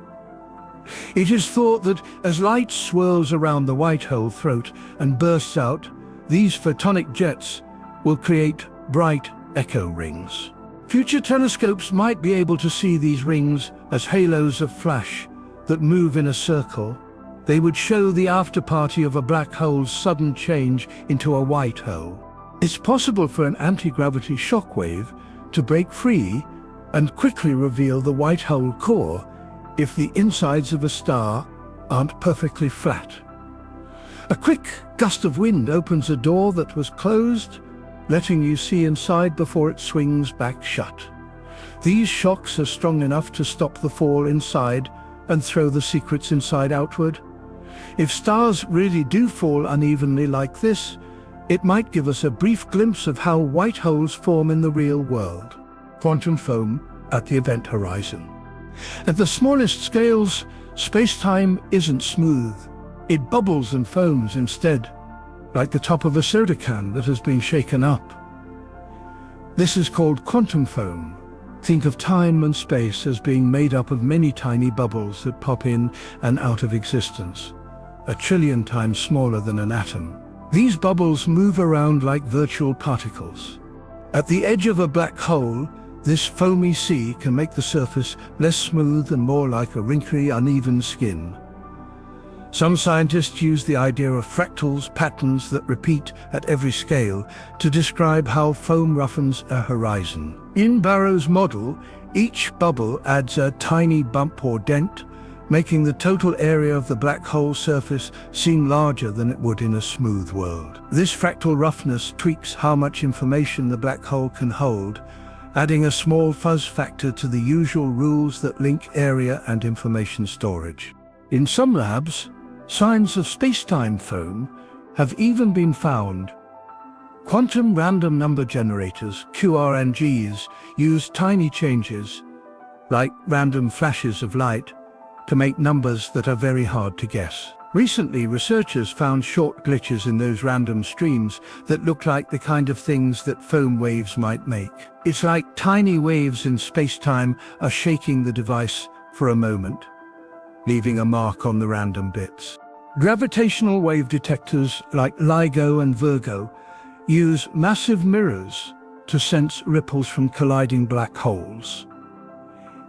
It is thought that as light swirls around the white hole throat and bursts out, these photonic jets will create bright echo rings. Future telescopes might be able to see these rings as halos of flash that move in a circle. They would show the afterparty of a black hole's sudden change into a white hole. It's possible for an anti-gravity shock wave to break free and quickly reveal the white hole core if the insides of a star aren't perfectly flat. A quick gust of wind opens a door that was closed, letting you see inside before it swings back shut. These shocks are strong enough to stop the fall inside and throw the secrets inside outward. If stars really do fall unevenly like this, it might give us a brief glimpse of how white holes form in the real world. Quantum foam at the event horizon. At the smallest scales, space-time isn't smooth. It bubbles and foams instead, like the top of a soda can that has been shaken up. This is called quantum foam. Think of time and space as being made up of many tiny bubbles that pop in and out of existence, a trillion times smaller than an atom. These bubbles move around like virtual particles. At the edge of a black hole, this foamy sea can make the surface less smooth and more like a wrinkly, uneven skin. Some scientists use the idea of fractals, patterns that repeat at every scale, to describe how foam roughens a horizon. In Barrow's model, each bubble adds a tiny bump or dent, making the total area of the black hole surface seem larger than it would in a smooth world. This fractal roughness tweaks how much information the black hole can hold, adding a small fuzz factor to the usual rules that link area and information storage. In some labs, signs of space-time foam have even been found. Quantum random number generators, QRNGs, use tiny changes, like random flashes of light, to make numbers that are very hard to guess. Recently, researchers found short glitches in those random streams that look like the kind of things that foam waves might make. It's like tiny waves in space-time are shaking the device for a moment, leaving a mark on the random bits. Gravitational wave detectors like LIGO and Virgo use massive mirrors to sense ripples from colliding black holes.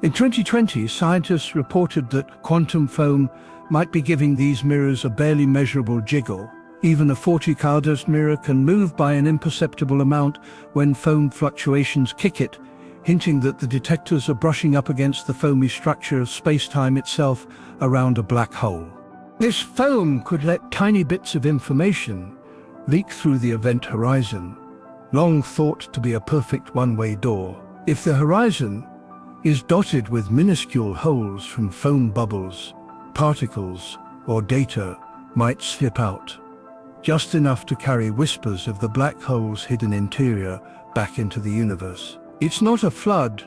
In 2020, scientists reported that quantum foam might be giving these mirrors a barely measurable jiggle. Even a 40-Cardus mirror can move by an imperceptible amount when foam fluctuations kick it, hinting that the detectors are brushing up against the foamy structure of space-time itself around a black hole. This foam could let tiny bits of information leak through the event horizon, long thought to be a perfect one-way door. If the horizon is dotted with minuscule holes from foam bubbles, particles or data might slip out, just enough to carry whispers of the black hole's hidden interior back into the universe. It's not a flood,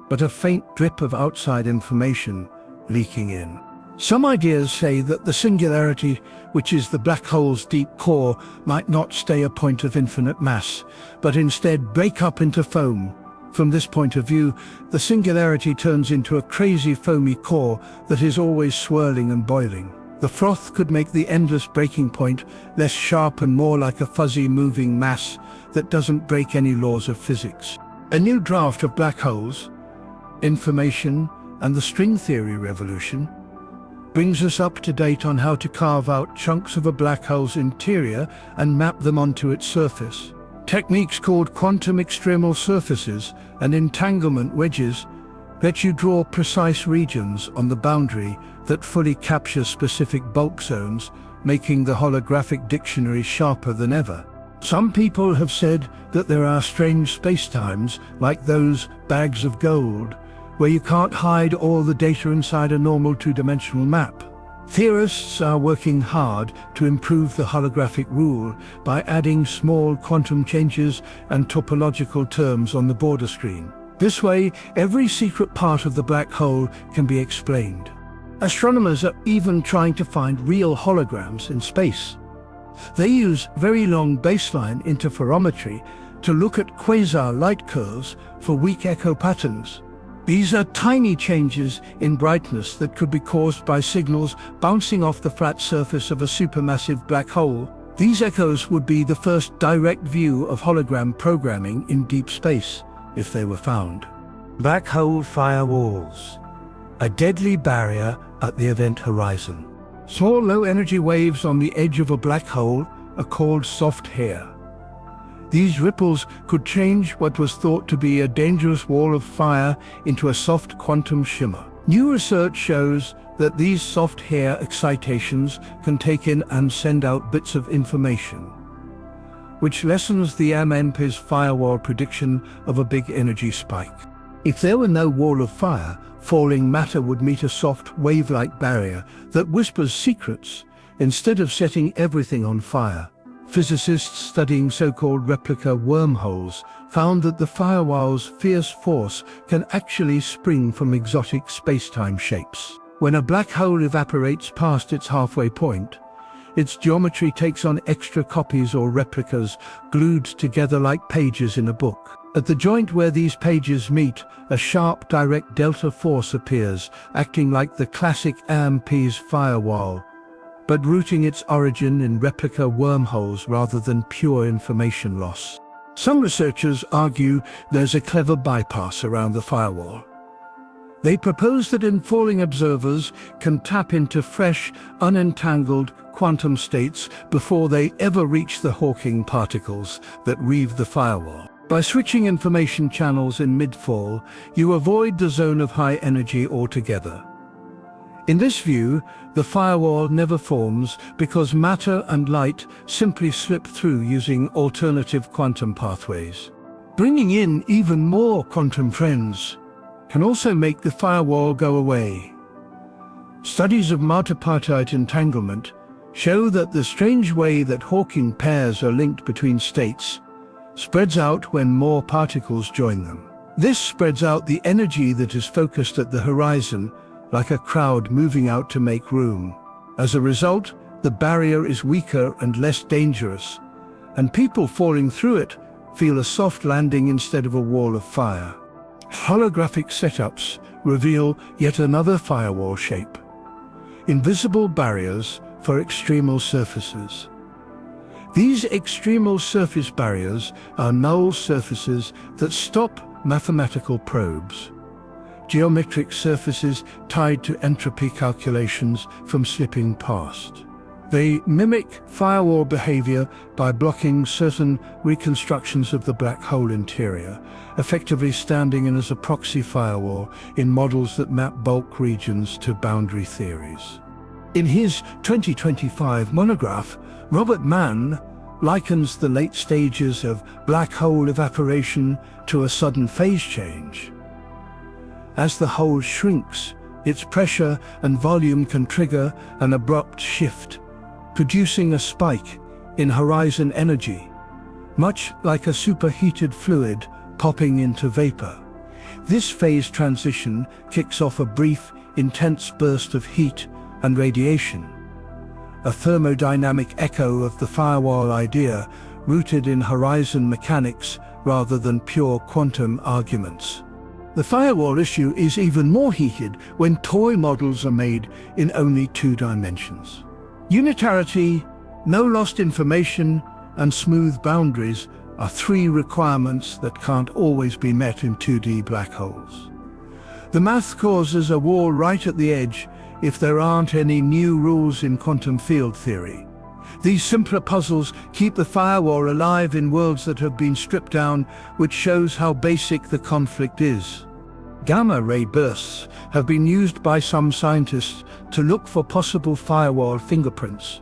but a faint drip of outside information leaking in. Some ideas say that the singularity, which is the black hole's deep core, might not stay a point of infinite mass, but instead break up into foam. From this point of view, the singularity turns into a crazy foamy core that is always swirling and boiling. The froth could make the endless breaking point less sharp and more like a fuzzy moving mass that doesn't break any laws of physics. A new draft of black holes, information, and the string theory revolution brings us up to date on how to carve out chunks of a black hole's interior and map them onto its surface. Techniques called quantum extremal surfaces and entanglement wedges let you draw precise regions on the boundary that fully capture specific bulk zones, making the holographic dictionary sharper than ever. Some people have said that there are strange spacetimes, like those bags of gold, where you can't hide all the data inside a normal two-dimensional map. Theorists are working hard to improve the holographic rule by adding small quantum changes and topological terms on the border screen. This way, every secret part of the black hole can be explained. Astronomers are even trying to find real holograms in space. They use very long baseline interferometry to look at quasar light curves for weak echo patterns. These are tiny changes in brightness that could be caused by signals bouncing off the flat surface of a supermassive black hole. These echoes would be the first direct view of hologram programming in deep space, if they were found. Black hole firewalls, a deadly barrier at the event horizon. Small low-energy waves on the edge of a black hole are called soft hair. These ripples could change what was thought to be a dangerous wall of fire into a soft quantum shimmer. New research shows that these soft hair excitations can take in and send out bits of information, which lessens the MMP's firewall prediction of a big energy spike. If there were no wall of fire, falling matter would meet a soft wave-like barrier that whispers secrets instead of setting everything on fire. Physicists studying so-called replica wormholes found that the firewall's fierce force can actually spring from exotic space-time shapes. When a black hole evaporates past its halfway point, its geometry takes on extra copies or replicas glued together like pages in a book. At the joint where these pages meet, a sharp direct delta force appears, acting like the classic AMP's firewall, but rooting its origin in replica wormholes rather than pure information loss. Some researchers argue there's a clever bypass around the firewall. They propose that informing observers can tap into fresh, unentangled quantum states before they ever reach the Hawking particles that weave the firewall. By switching information channels in mid-fall, you avoid the zone of high energy altogether. In this view, the firewall never forms because matter and light simply slip through using alternative quantum pathways. Bringing in even more quantum friends can also make the firewall go away. Studies of multipartite entanglement show that the strange way that Hawking pairs are linked between states spreads out when more particles join them. This spreads out the energy that is focused at the horizon, like a crowd moving out to make room. As a result, the barrier is weaker and less dangerous, and people falling through it feel a soft landing instead of a wall of fire. Holographic setups reveal yet another firewall shape: invisible barriers for extremal surfaces. These extremal surface barriers are null surfaces that stop mathematical probes, geometric surfaces tied to entropy calculations from slipping past. They mimic firewall behavior by blocking certain reconstructions of the black hole interior, effectively standing in as a proxy firewall in models that map bulk regions to boundary theories. In his 2025 monograph, Robert Mann likens the late stages of black hole evaporation to a sudden phase change. As the hole shrinks, its pressure and volume can trigger an abrupt shift, producing a spike in horizon energy, much like a superheated fluid popping into vapor. This phase transition kicks off a brief, intense burst of heat and radiation, a thermodynamic echo of the firewall idea, rooted in horizon mechanics rather than pure quantum arguments. The firewall issue is even more heated when toy models are made in only 2 dimensions. Unitarity, no lost information, and smooth boundaries are 3 requirements that can't always be met in 2D black holes. The math causes a wall right at the edge if there aren't any new rules in quantum field theory. These simpler puzzles keep the firewall alive in worlds that have been stripped down, which shows how basic the conflict is. Gamma-ray bursts have been used by some scientists to look for possible firewall fingerprints.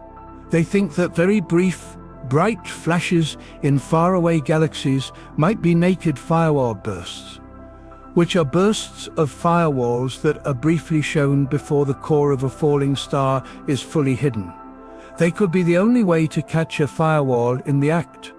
They think that very brief, bright flashes in faraway galaxies might be naked firewall bursts, which are bursts of firewalls that are briefly shown before the core of a falling star is fully hidden. They could be the only way to catch a firewall in the act.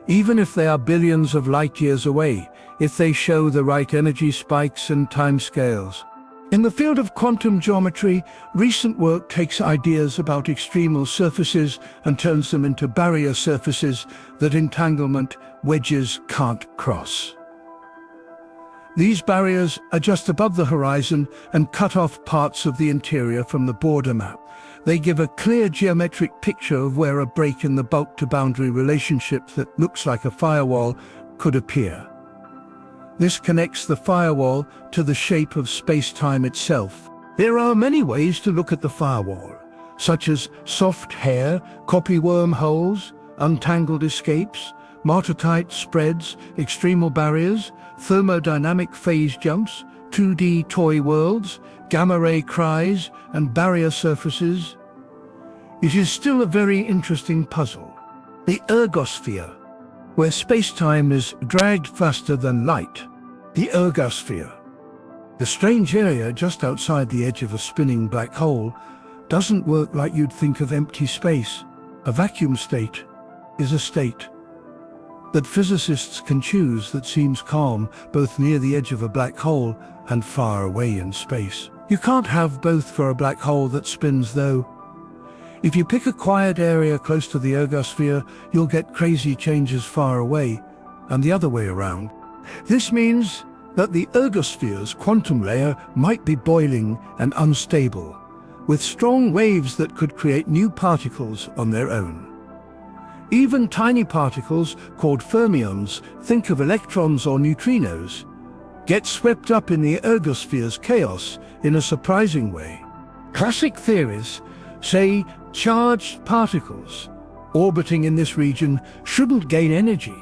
Even if they are billions of light years away, if they show the right energy spikes and timescales. In the field of quantum geometry, recent work takes ideas about extremal surfaces and turns them into barrier surfaces that entanglement wedges can't cross. These barriers are just above the horizon and cut off parts of the interior from the border map. They give a clear geometric picture of where a break in the bulk-to-boundary relationship that looks like a firewall could appear. This connects the firewall to the shape of space-time itself. There are many ways to look at the firewall, such as soft hair, copy wormholes, untangled escapes, martotite spreads, extremal barriers, thermodynamic phase jumps, 2D toy worlds, gamma-ray cries, and barrier surfaces. It is still a very interesting puzzle. The ergosphere, where space-time is dragged faster than light. The ergosphere, the strange area just outside the edge of a spinning black hole, doesn't work like you'd think of empty space. A vacuum state is a state that physicists can choose that seems calm both near the edge of a black hole and far away in space. You can't have both for a black hole that spins, though. If you pick a quiet area close to the ergosphere, you'll get crazy changes far away, and the other way around. This means that the ergosphere's quantum layer might be boiling and unstable, with strong waves that could create new particles on their own. Even tiny particles, called fermions, think of electrons or neutrinos, get swept up in the ergosphere's chaos in a surprising way. Classic theories say charged particles orbiting in this region shouldn't gain energy.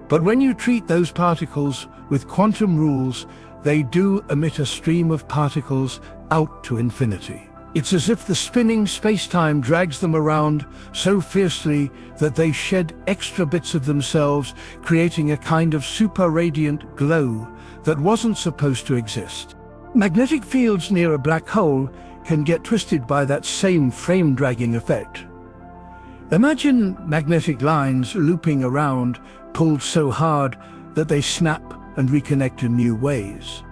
But when you treat those particles with quantum rules, they do emit a stream of particles out to infinity. It's as if the spinning space-time drags them around so fiercely that they shed extra bits of themselves, creating a kind of super-radiant glow that wasn't supposed to exist. Magnetic fields near a black hole can get twisted by that same frame-dragging effect. Imagine magnetic lines looping around, pulled so hard that they snap and reconnect in new ways.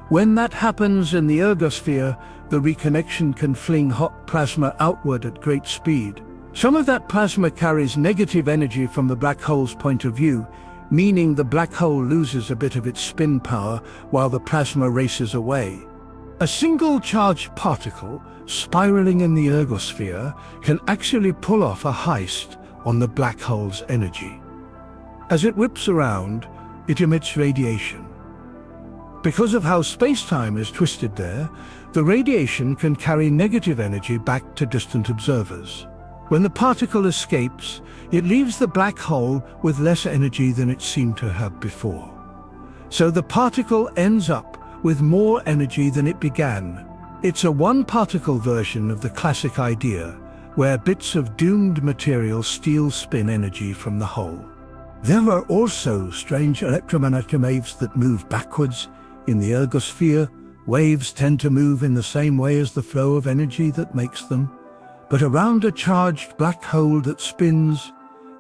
When that happens in the ergosphere, the reconnection can fling hot plasma outward at great speed. Some of that plasma carries negative energy from the black hole's point of view, meaning the black hole loses a bit of its spin power while the plasma races away. A single charged particle spiraling in the ergosphere can actually pull off a heist on the black hole's energy. As it whips around, it emits radiation. Because of how space-time is twisted there, the radiation can carry negative energy back to distant observers. When the particle escapes, it leaves the black hole with less energy than it seemed to have before. So the particle ends up with more energy than it began. It's a one-particle version of the classic idea, where bits of doomed material steal spin energy from the hole. There are also strange electromagnetic waves that move backwards in the ergosphere. Waves tend to move in the same way as the flow of energy that makes them, but around a charged black hole that spins,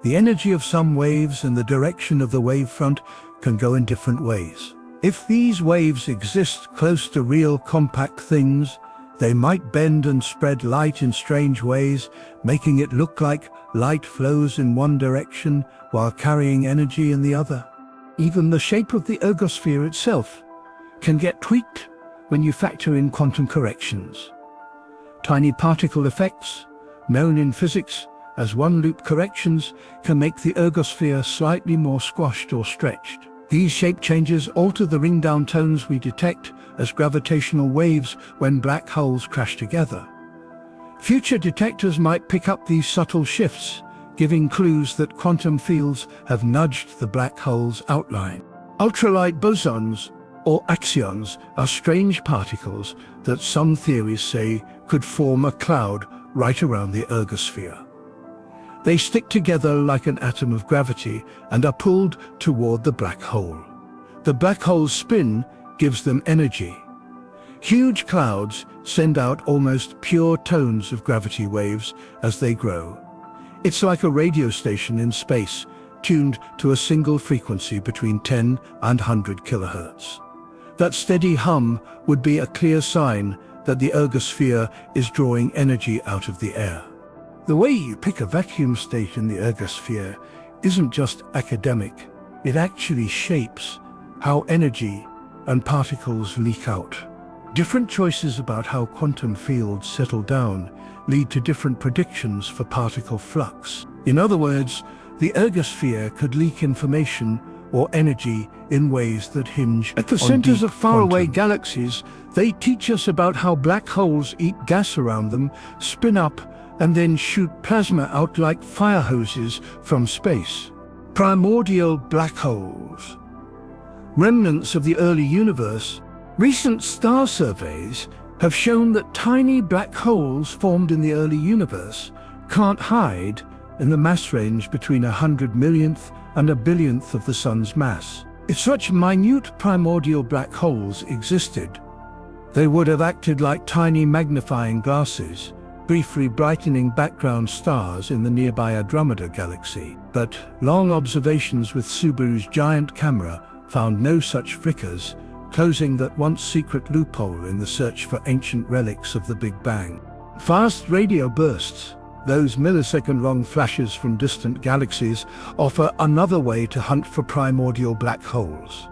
the energy of some waves and the direction of the wavefront can go in different ways. If these waves exist close to real compact things, they might bend and spread light in strange ways, making it look like light flows in one direction while carrying energy in the other. Even the shape of the ergosphere itself can get tweaked when you factor in quantum corrections. Tiny particle effects, known in physics as one-loop corrections, can make the ergosphere slightly more squashed or stretched. These shape changes alter the ring-down tones we detect as gravitational waves when black holes crash together. Future detectors might pick up these subtle shifts, giving clues that quantum fields have nudged the black hole's outline. Ultralight bosons, or axions, are strange particles that some theories say could form a cloud right around the ergosphere. They stick together like an atom of gravity and are pulled toward the black hole. The black hole's spin gives them energy. Huge clouds send out almost pure tones of gravity waves as they grow. It's like a radio station in space, tuned to a single frequency between 10 and 100 kilohertz. That steady hum would be a clear sign that the ergosphere is drawing energy out of the air. The way you pick a vacuum state in the ergosphere isn't just academic, it actually shapes how energy and particles leak out. Different choices about how quantum fields settle down lead to different predictions for particle flux. In other words, the ergosphere could leak information or energy in ways that hinge at the centers of faraway galaxies. They teach us about how black holes eat gas around them, spin up, and then shoot plasma out like fire hoses from space. Primordial black holes, remnants of the early universe. Recent star surveys have shown that tiny black holes formed in the early universe can't hide in the mass range between 100 millionth and a billionth of the Sun's mass. If such minute primordial black holes existed, they would have acted like tiny magnifying glasses, briefly brightening background stars in the nearby Andromeda galaxy. But long observations with Subaru's giant camera found no such flickers, closing that once secret loophole in the search for ancient relics of the Big Bang. Fast radio bursts, those millisecond-long flashes from distant galaxies, offer another way to hunt for primordial black holes.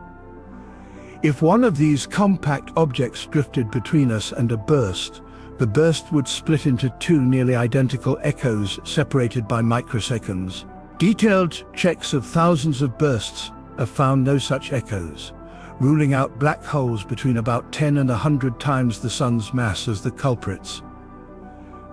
If one of these compact objects drifted between us and a burst, the burst would split into two nearly identical echoes separated by microseconds. Detailed checks of thousands of bursts have found no such echoes, ruling out black holes between about 10 and 100 times the Sun's mass as the culprits.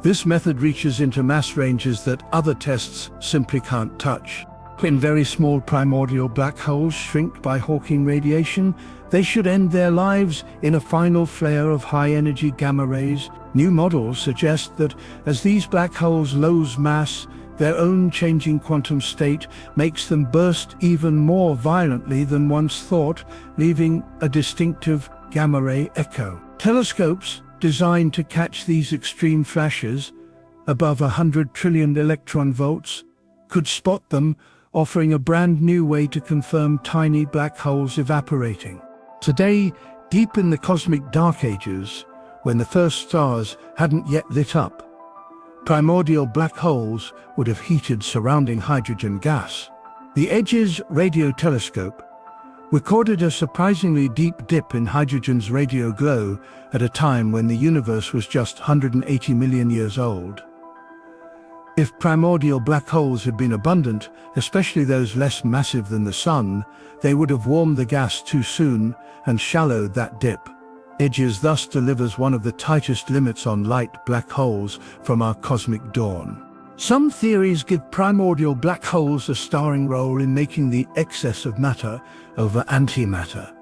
This method reaches into mass ranges that other tests simply can't touch. When very small primordial black holes shrink by Hawking radiation, they should end their lives in a final flare of high-energy gamma rays. New models suggest that as these black holes lose mass, their own changing quantum state makes them burst even more violently than once thought, leaving a distinctive gamma-ray echo. Telescopes designed to catch these extreme flashes, above 100 trillion electron volts, could spot them, offering a brand new way to confirm tiny black holes evaporating. Today, deep in the cosmic dark ages, when the first stars hadn't yet lit up, primordial black holes would have heated surrounding hydrogen gas. The Edge's radio telescope recorded a surprisingly deep dip in hydrogen's radio glow at a time when the universe was just 180 million years old. If primordial black holes had been abundant, especially those less massive than the Sun, they would have warmed the gas too soon and shallowed that dip. Edges thus delivers one of the tightest limits on light black holes from our cosmic dawn. Some theories give primordial black holes a starring role in making the excess of matter over antimatter,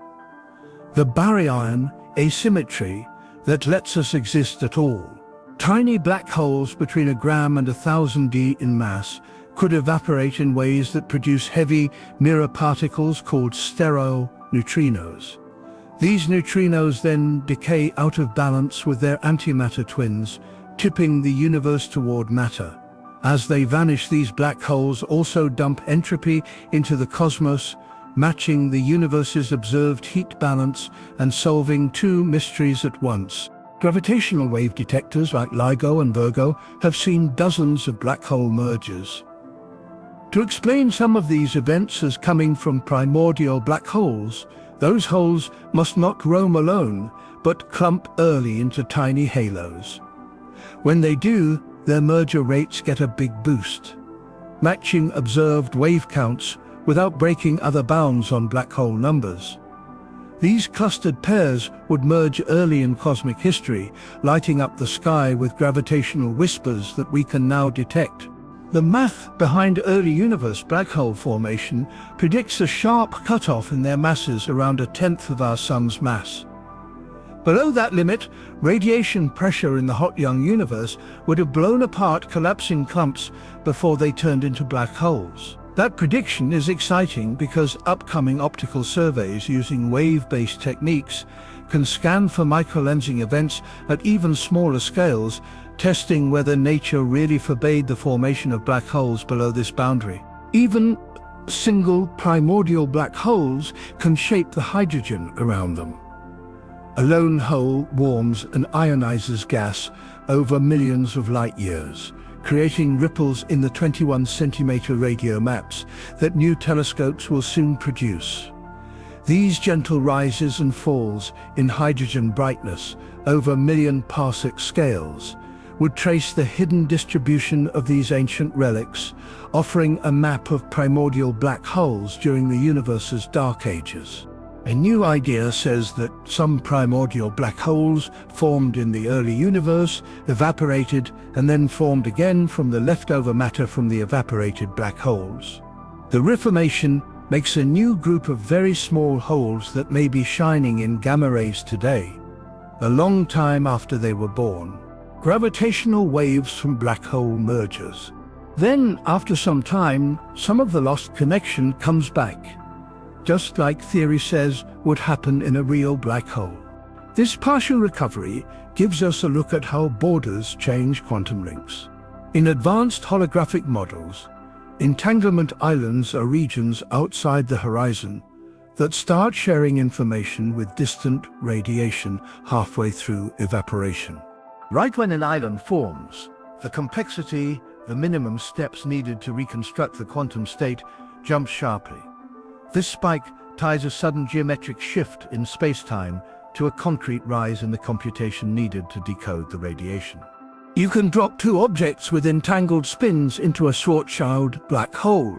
the baryon asymmetry that lets us exist at all. Tiny black holes between a gram and 1,000 d in mass could evaporate in ways that produce heavy mirror particles called sterile neutrinos. These neutrinos then decay out of balance with their antimatter twins, tipping the universe toward matter. As they vanish, these black holes also dump entropy into the cosmos, matching the universe's observed heat balance and solving two mysteries at once. Gravitational wave detectors like LIGO and Virgo have seen dozens of black hole mergers. To explain some of these events as coming from primordial black holes, those holes must not roam alone, but clump early into tiny halos. When they do, their merger rates get a big boost, matching observed wave counts without breaking other bounds on black hole numbers. These clustered pairs would merge early in cosmic history, lighting up the sky with gravitational whispers that we can now detect. The math behind early universe black hole formation predicts a sharp cutoff in their masses around 1/10 of our Sun's mass. Below that limit, radiation pressure in the hot young universe would have blown apart collapsing clumps before they turned into black holes. That prediction is exciting because upcoming optical surveys using wave-based techniques can scan for microlensing events at even smaller scales, testing whether nature really forbade the formation of black holes below this boundary. Even single primordial black holes can shape the hydrogen around them. A lone hole warms and ionizes gas over millions of light years, creating ripples in the 21-centimeter radio maps that new telescopes will soon produce. These gentle rises and falls in hydrogen brightness over million parsec scales would trace the hidden distribution of these ancient relics, offering a map of primordial black holes during the universe's dark ages. A new idea says that some primordial black holes formed in the early universe, evaporated, and then formed again from the leftover matter from the evaporated black holes. The reformation makes a new group of very small holes that may be shining in gamma rays today, a long time after they were born. Gravitational waves from black hole mergers. Then, after some time, some of the lost connection comes back, just like theory says would happen in a real black hole. This partial recovery gives us a look at how borders change quantum links. In advanced holographic models, entanglement islands are regions outside the horizon that start sharing information with distant radiation halfway through evaporation. Right when an island forms, the complexity, the minimum steps needed to reconstruct the quantum state, jumps sharply. This spike ties a sudden geometric shift in space-time to a concrete rise in the computation needed to decode the radiation. You can drop two objects with entangled spins into a Schwarzschild black hole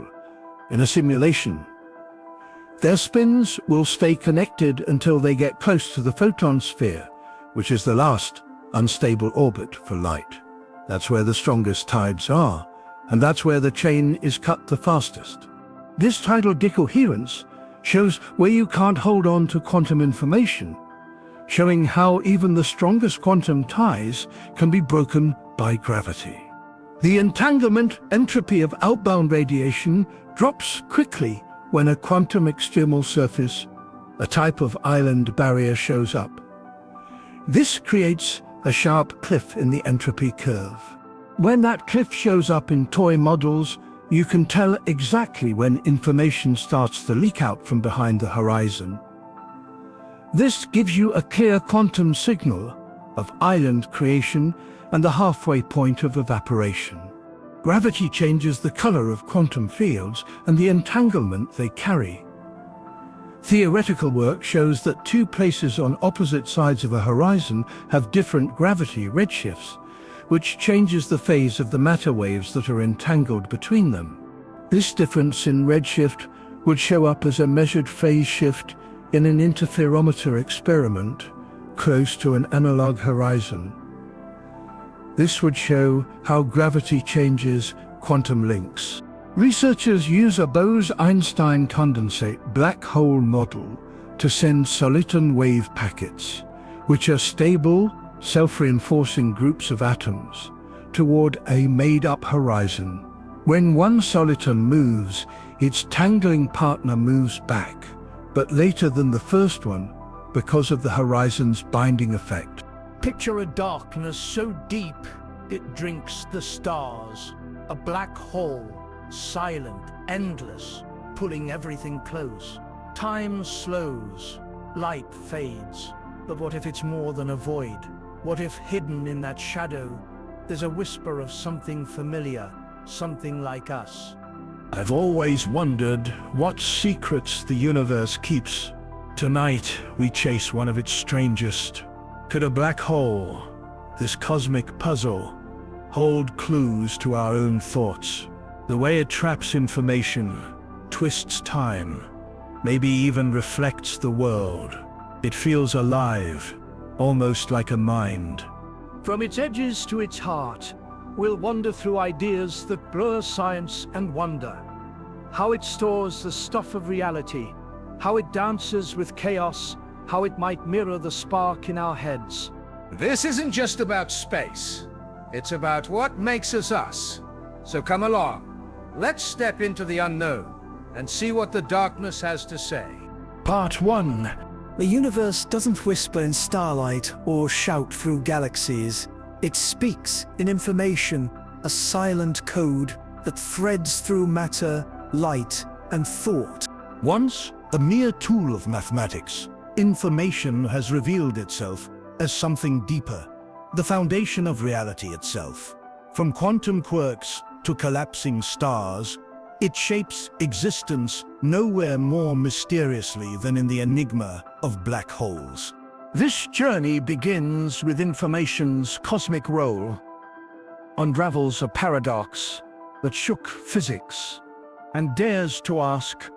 in a simulation. Their spins will stay connected until they get close to the photon sphere, which is the last unstable orbit for light. That's where the strongest tides are, and that's where the chain is cut the fastest. This tidal decoherence shows where you can't hold on to quantum information, showing how even the strongest quantum ties can be broken by gravity. The entanglement entropy of outbound radiation drops quickly when a quantum extremal surface, a type of island barrier, shows up. This creates a sharp cliff in the entropy curve. When that cliff shows up in toy models, you can tell exactly when information starts to leak out from behind the horizon. This gives you a clear quantum signal of island creation and the halfway point of evaporation. Gravity changes the color of quantum fields and the entanglement they carry. Theoretical work shows that two places on opposite sides of a horizon have different gravity redshifts, which changes the phase of the matter waves that are entangled between them. This difference in redshift would show up as a measured phase shift in an interferometer experiment close to an analog horizon. This would show how gravity changes quantum links. Researchers use a Bose-Einstein condensate black hole model to send soliton wave packets, which are stable, self-reinforcing groups of atoms, toward a made-up horizon. When one soliton moves, its tangling partner moves back, but later than the first one, because of the horizon's binding effect. Picture a darkness so deep it drinks the stars. A black hole, silent, endless, pulling everything close. Time slows, light fades. But what if it's more than a void? What if hidden in that shadow, there's a whisper of something familiar, something like us? I've always wondered what secrets the universe keeps. Tonight, we chase one of its strangest. Could a black hole, this cosmic puzzle, hold clues to our own thoughts? The way it traps information, twists time, maybe even reflects the world. It feels alive, almost like a mind. From its edges to its heart, we'll wander through ideas that blur science and wonder. How it stores the stuff of reality, how it dances with chaos, how it might mirror the spark in our heads. This isn't just about space. It's about what makes us us. So come along. Let's step into the unknown and see what the darkness has to say. Part 1. The universe doesn't whisper in starlight or shout through galaxies. It speaks in information, a silent code that threads through matter, light, and thought. Once a mere tool of mathematics, information has revealed itself as something deeper, the foundation of reality itself. From quantum quirks to collapsing stars, it shapes existence nowhere more mysteriously than in the enigma of black holes. This journey begins with information's cosmic role, unravels a paradox that shook physics, and dares to ask,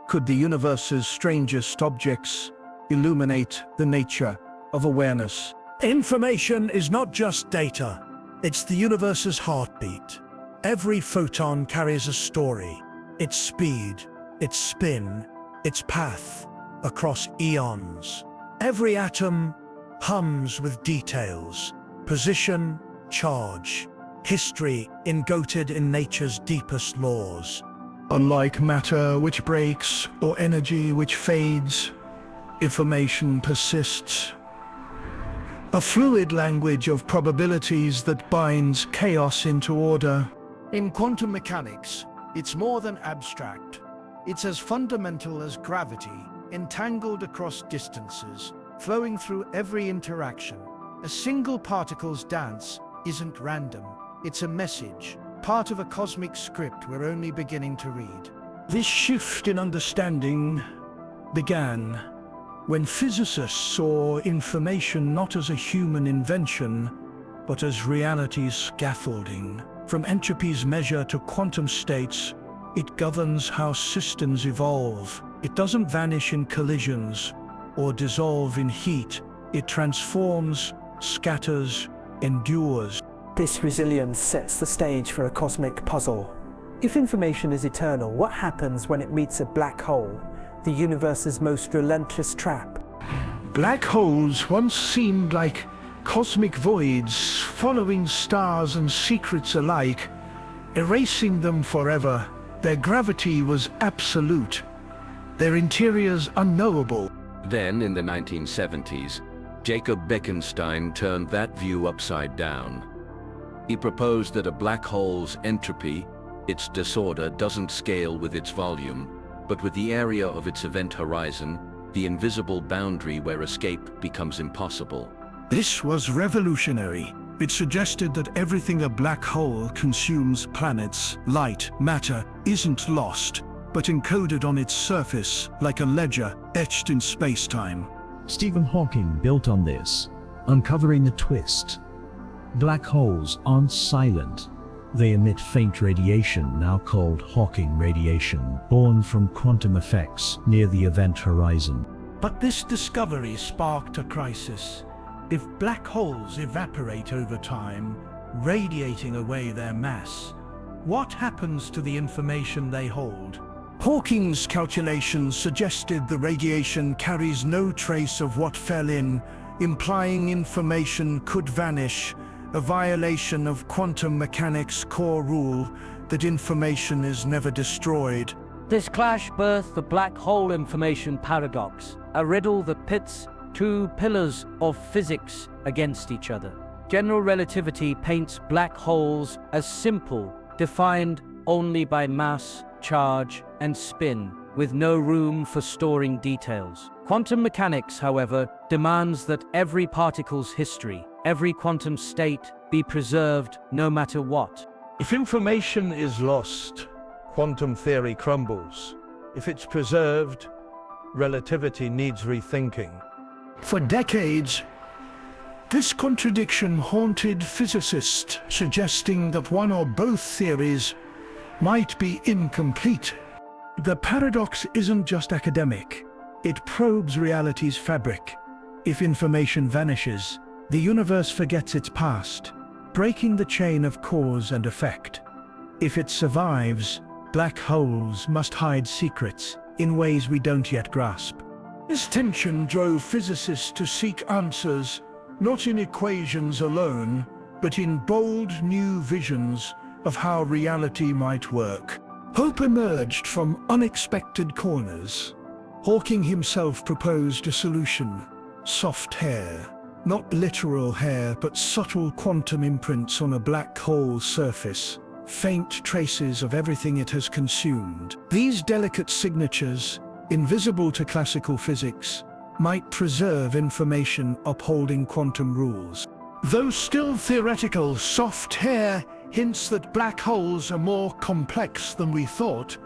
could the universe's strangest objects illuminate the nature of awareness? Information is not just data, it's the universe's heartbeat. Every photon carries a story, its speed, its spin, its path across eons. Every atom hums with details, position, charge, history engoated in nature's deepest laws. Unlike matter which breaks or energy which fades, information persists. A fluid language of probabilities that binds chaos into order. In quantum mechanics, it's more than abstract. It's as fundamental as gravity, entangled across distances, flowing through every interaction. A single particle's dance isn't random. It's a message, part of a cosmic script we're only beginning to read. This shift in understanding began when physicists saw information not as a human invention, but as reality's scaffolding. From entropy's measure to quantum states, it governs how systems evolve. It doesn't vanish in collisions or dissolve in heat. It transforms, scatters, endures. This resilience sets the stage for a cosmic puzzle. If information is eternal, what happens when it meets a black hole, the universe's most relentless trap? Black holes once seemed like cosmic voids, following stars and secrets alike, erasing them forever. Their gravity was absolute, their interiors unknowable. Then, in the 1970s, Jacob Bekenstein turned that view upside down. He proposed that a black hole's entropy, its disorder, doesn't scale with its volume, but with the area of its event horizon, the invisible boundary where escape becomes impossible. This was revolutionary. It suggested that everything a black hole consumes, planets, light, matter, isn't lost, but encoded on its surface like a ledger etched in space-time. Stephen Hawking built on this, uncovering the twist. Black holes aren't silent. They emit faint radiation, now called Hawking radiation, born from quantum effects near the event horizon. But this discovery sparked a crisis. If black holes evaporate over time, radiating away their mass, what happens to the information they hold? Hawking's calculations suggested the radiation carries no trace of what fell in, implying information could vanish, a violation of quantum mechanics' core rule that information is never destroyed. This clash birthed the black hole information paradox, a riddle that pits two pillars of physics against each other. General relativity paints black holes as simple, defined only by mass, charge, and spin, with no room for storing details. Quantum mechanics, however, demands that every particle's history, every quantum state, be preserved no matter what. If information is lost, quantum theory crumbles. If it's preserved, relativity needs rethinking. For decades, this contradiction haunted physicists, suggesting that one or both theories might be incomplete. The paradox isn't just academic. It probes reality's fabric. If information vanishes, the universe forgets its past, breaking the chain of cause and effect. If it survives, black holes must hide secrets in ways we don't yet grasp. This tension drove physicists to seek answers, not in equations alone, but in bold new visions of how reality might work. Hope emerged from unexpected corners. Hawking himself proposed a solution: soft hair. Not literal hair, but subtle quantum imprints on a black hole's surface, faint traces of everything it has consumed. These delicate signatures, invisible to classical physics, might preserve information upholding quantum rules. Though still theoretical, soft hair hints that black holes are more complex than we thought,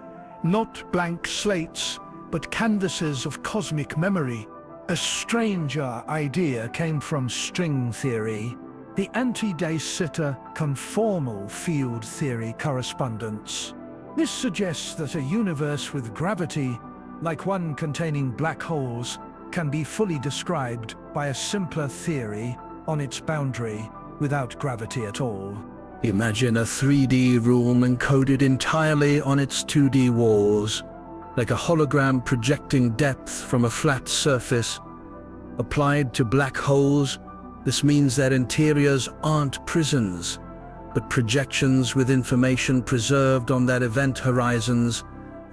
not blank slates, but canvases of cosmic memory. A stranger idea came from string theory, the anti-de Sitter conformal field theory correspondence. This suggests that a universe with gravity, like one containing black holes, can be fully described by a simpler theory on its boundary without gravity at all. Imagine a 3D room encoded entirely on its 2D walls, like a hologram projecting depth from a flat surface. Applied to black holes, this means their interiors aren't prisons, but projections with information preserved on their event horizons,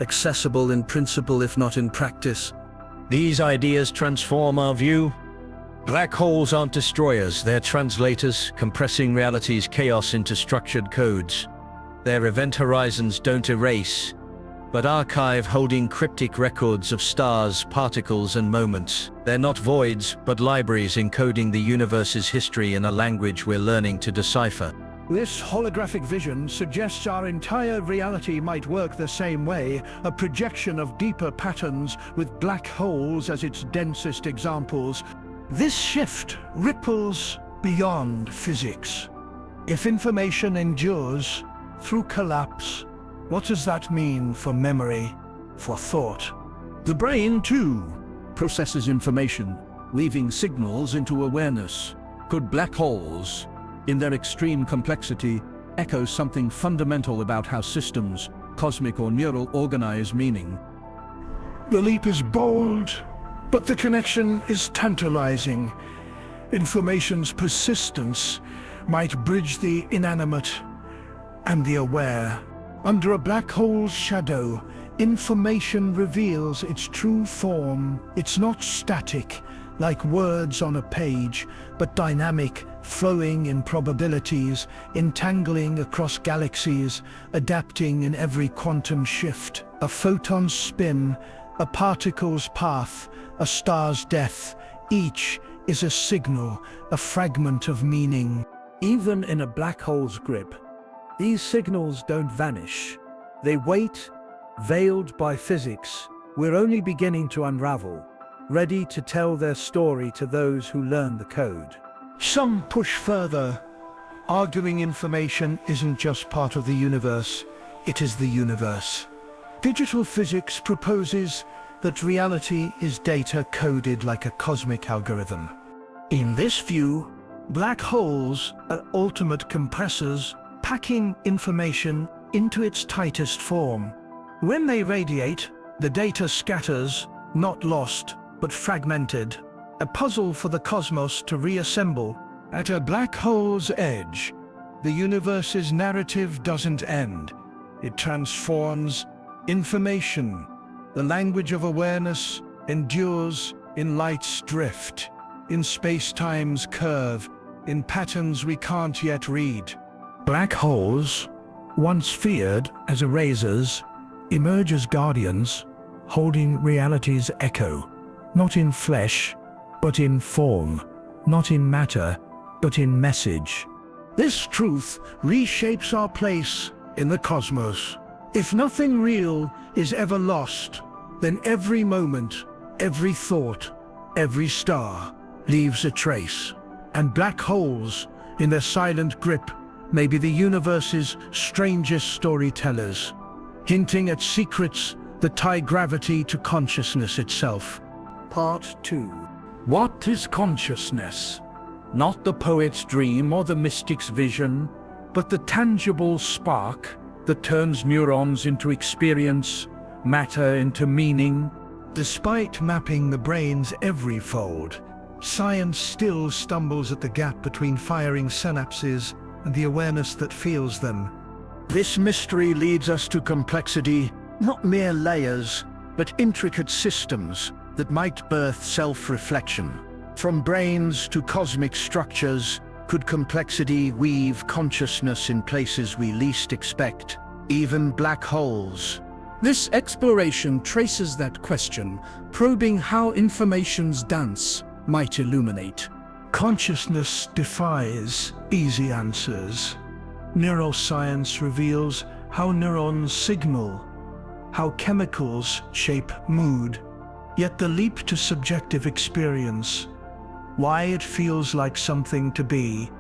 accessible in principle if not in practice. These ideas transform our view. Black holes aren't destroyers, they're translators, compressing reality's chaos into structured codes. Their event horizons don't erase, but archive, holding cryptic records of stars, particles, and moments. They're not voids, but libraries encoding the universe's history in a language we're learning to decipher. This holographic vision suggests our entire reality might work the same way, a projection of deeper patterns with black holes as its densest examples. This shift ripples beyond physics. If information endures through collapse, what does that mean for memory, for thought? The brain, too, processes information, leaving signals into awareness. Could black holes, in their extreme complexity, echo something fundamental about how systems, cosmic or neural, organize meaning? The leap is bold, but the connection is tantalizing. Information's persistence might bridge the inanimate and the aware. Under a black hole's shadow, information reveals its true form. It's not static, like words on a page, but dynamic, flowing in probabilities, entangling across galaxies, adapting in every quantum shift. A photon's spin, a particle's path, a star's death, each is a signal, a fragment of meaning. Even in a black hole's grip, these signals don't vanish. They wait, veiled by physics. We're only beginning to unravel, ready to tell their story to those who learn the code. Some push further, arguing information isn't just part of the universe, it is the universe. Digital physics proposes that reality is data coded like a cosmic algorithm. In this view, black holes are ultimate compressors, packing information into its tightest form. When they radiate, the data scatters, not lost, but fragmented. a puzzle for the cosmos to reassemble. At a black hole's edge, the universe's narrative doesn't end. It transforms. Information, the language of awareness, endures in light's drift, in space-time's curve, in patterns we can't yet read. Black holes, once feared as erasers, emerge as guardians, holding reality's echo, not in flesh, but in form, not in matter, but in message. This truth reshapes our place in the cosmos. If nothing real is ever lost, then every moment, every thought, every star leaves a trace. And black holes, in their silent grip, may be the universe's strangest storytellers, hinting at secrets that tie gravity to consciousness itself. Part 2. What is consciousness? Not the poet's dream or the mystic's vision, but the tangible spark that turns neurons into experience, matter into meaning. Despite mapping the brain's every fold, science still stumbles at the gap between firing synapses and the awareness that feels them. This mystery leads us to complexity, not mere layers, but intricate systems that might birth self-reflection. From brains to cosmic structures, could complexity weave consciousness in places we least expect, even black holes? This exploration traces that question, probing how information's dance might illuminate. Consciousness defies easy answers. Neuroscience reveals how neurons signal, how chemicals shape mood. Yet the leap to subjective experience, why it feels like something to be,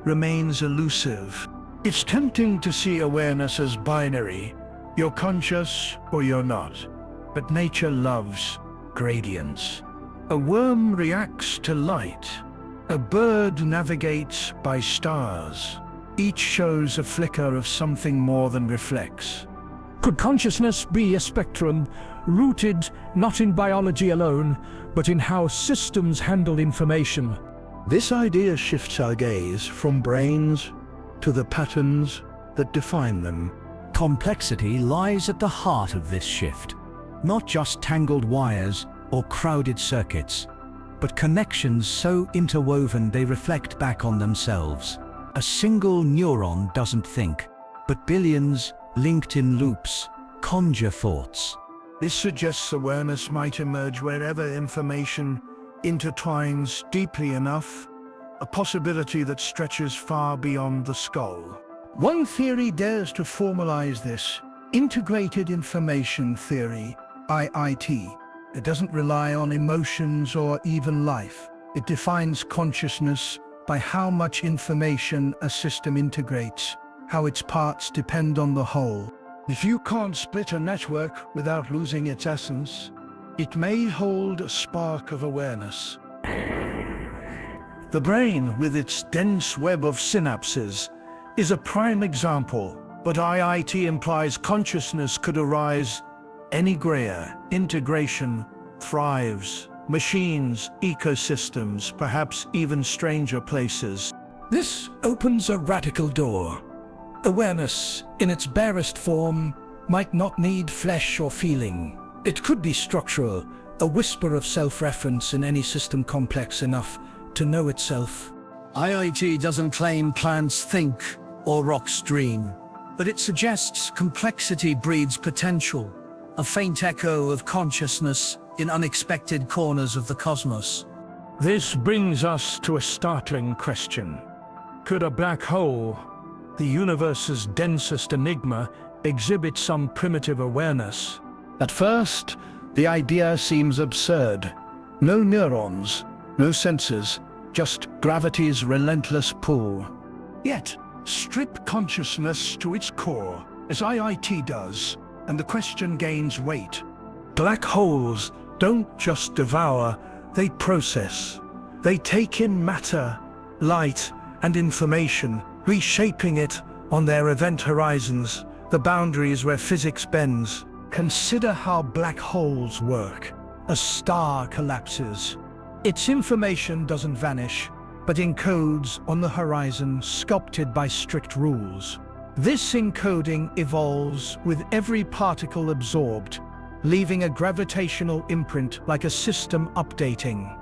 remains elusive. It's tempting to see awareness as binary. You're conscious or you're not. But nature loves gradients. A worm reacts to light. A bird navigates by stars. Each shows a flicker of something more than reflects. Could consciousness be a spectrum, rooted not in biology alone, but in how systems handle information? This idea shifts our gaze from brains to the patterns that define them. Complexity lies at the heart of this shift. Not just tangled wires or crowded circuits, but connections so interwoven they reflect back on themselves. A single neuron doesn't think, but billions, linked in loops, conjure thoughts. This suggests awareness might emerge wherever information intertwines deeply enough, a possibility that stretches far beyond the skull. One theory dares to formalize this: integrated information theory, IIT. It doesn't rely on emotions or even life. It defines consciousness by how much information a system integrates, how its parts depend on the whole. If you can't split a network without losing its essence, it may hold a spark of awareness. The brain, with its dense web of synapses, is a prime example, but IIT implies consciousness could arise anywhere. Integration thrives. Machines, ecosystems, perhaps even stranger places. This opens a radical door. Awareness, in its barest form, might not need flesh or feeling. It could be structural, a whisper of self-reference in any system complex enough to know itself. IIT doesn't claim plants think or rocks dream, but it suggests complexity breeds potential, a faint echo of consciousness in unexpected corners of the cosmos. This brings us to a startling question. Could a black hole, the universe's densest enigma, exhibit some primitive awareness? At first, the idea seems absurd. No neurons, no sensors, just gravity's relentless pull. Yet, strip consciousness to its core, as IIT does, and the question gains weight. Black holes don't just devour, they process. They take in matter, light, and information, reshaping it on their event horizons, the boundaries where physics bends. Consider how black holes work. A star collapses. Its information doesn't vanish, but encodes on the horizon, sculpted by strict rules. This encoding evolves with every particle absorbed, leaving a gravitational imprint like a system updating.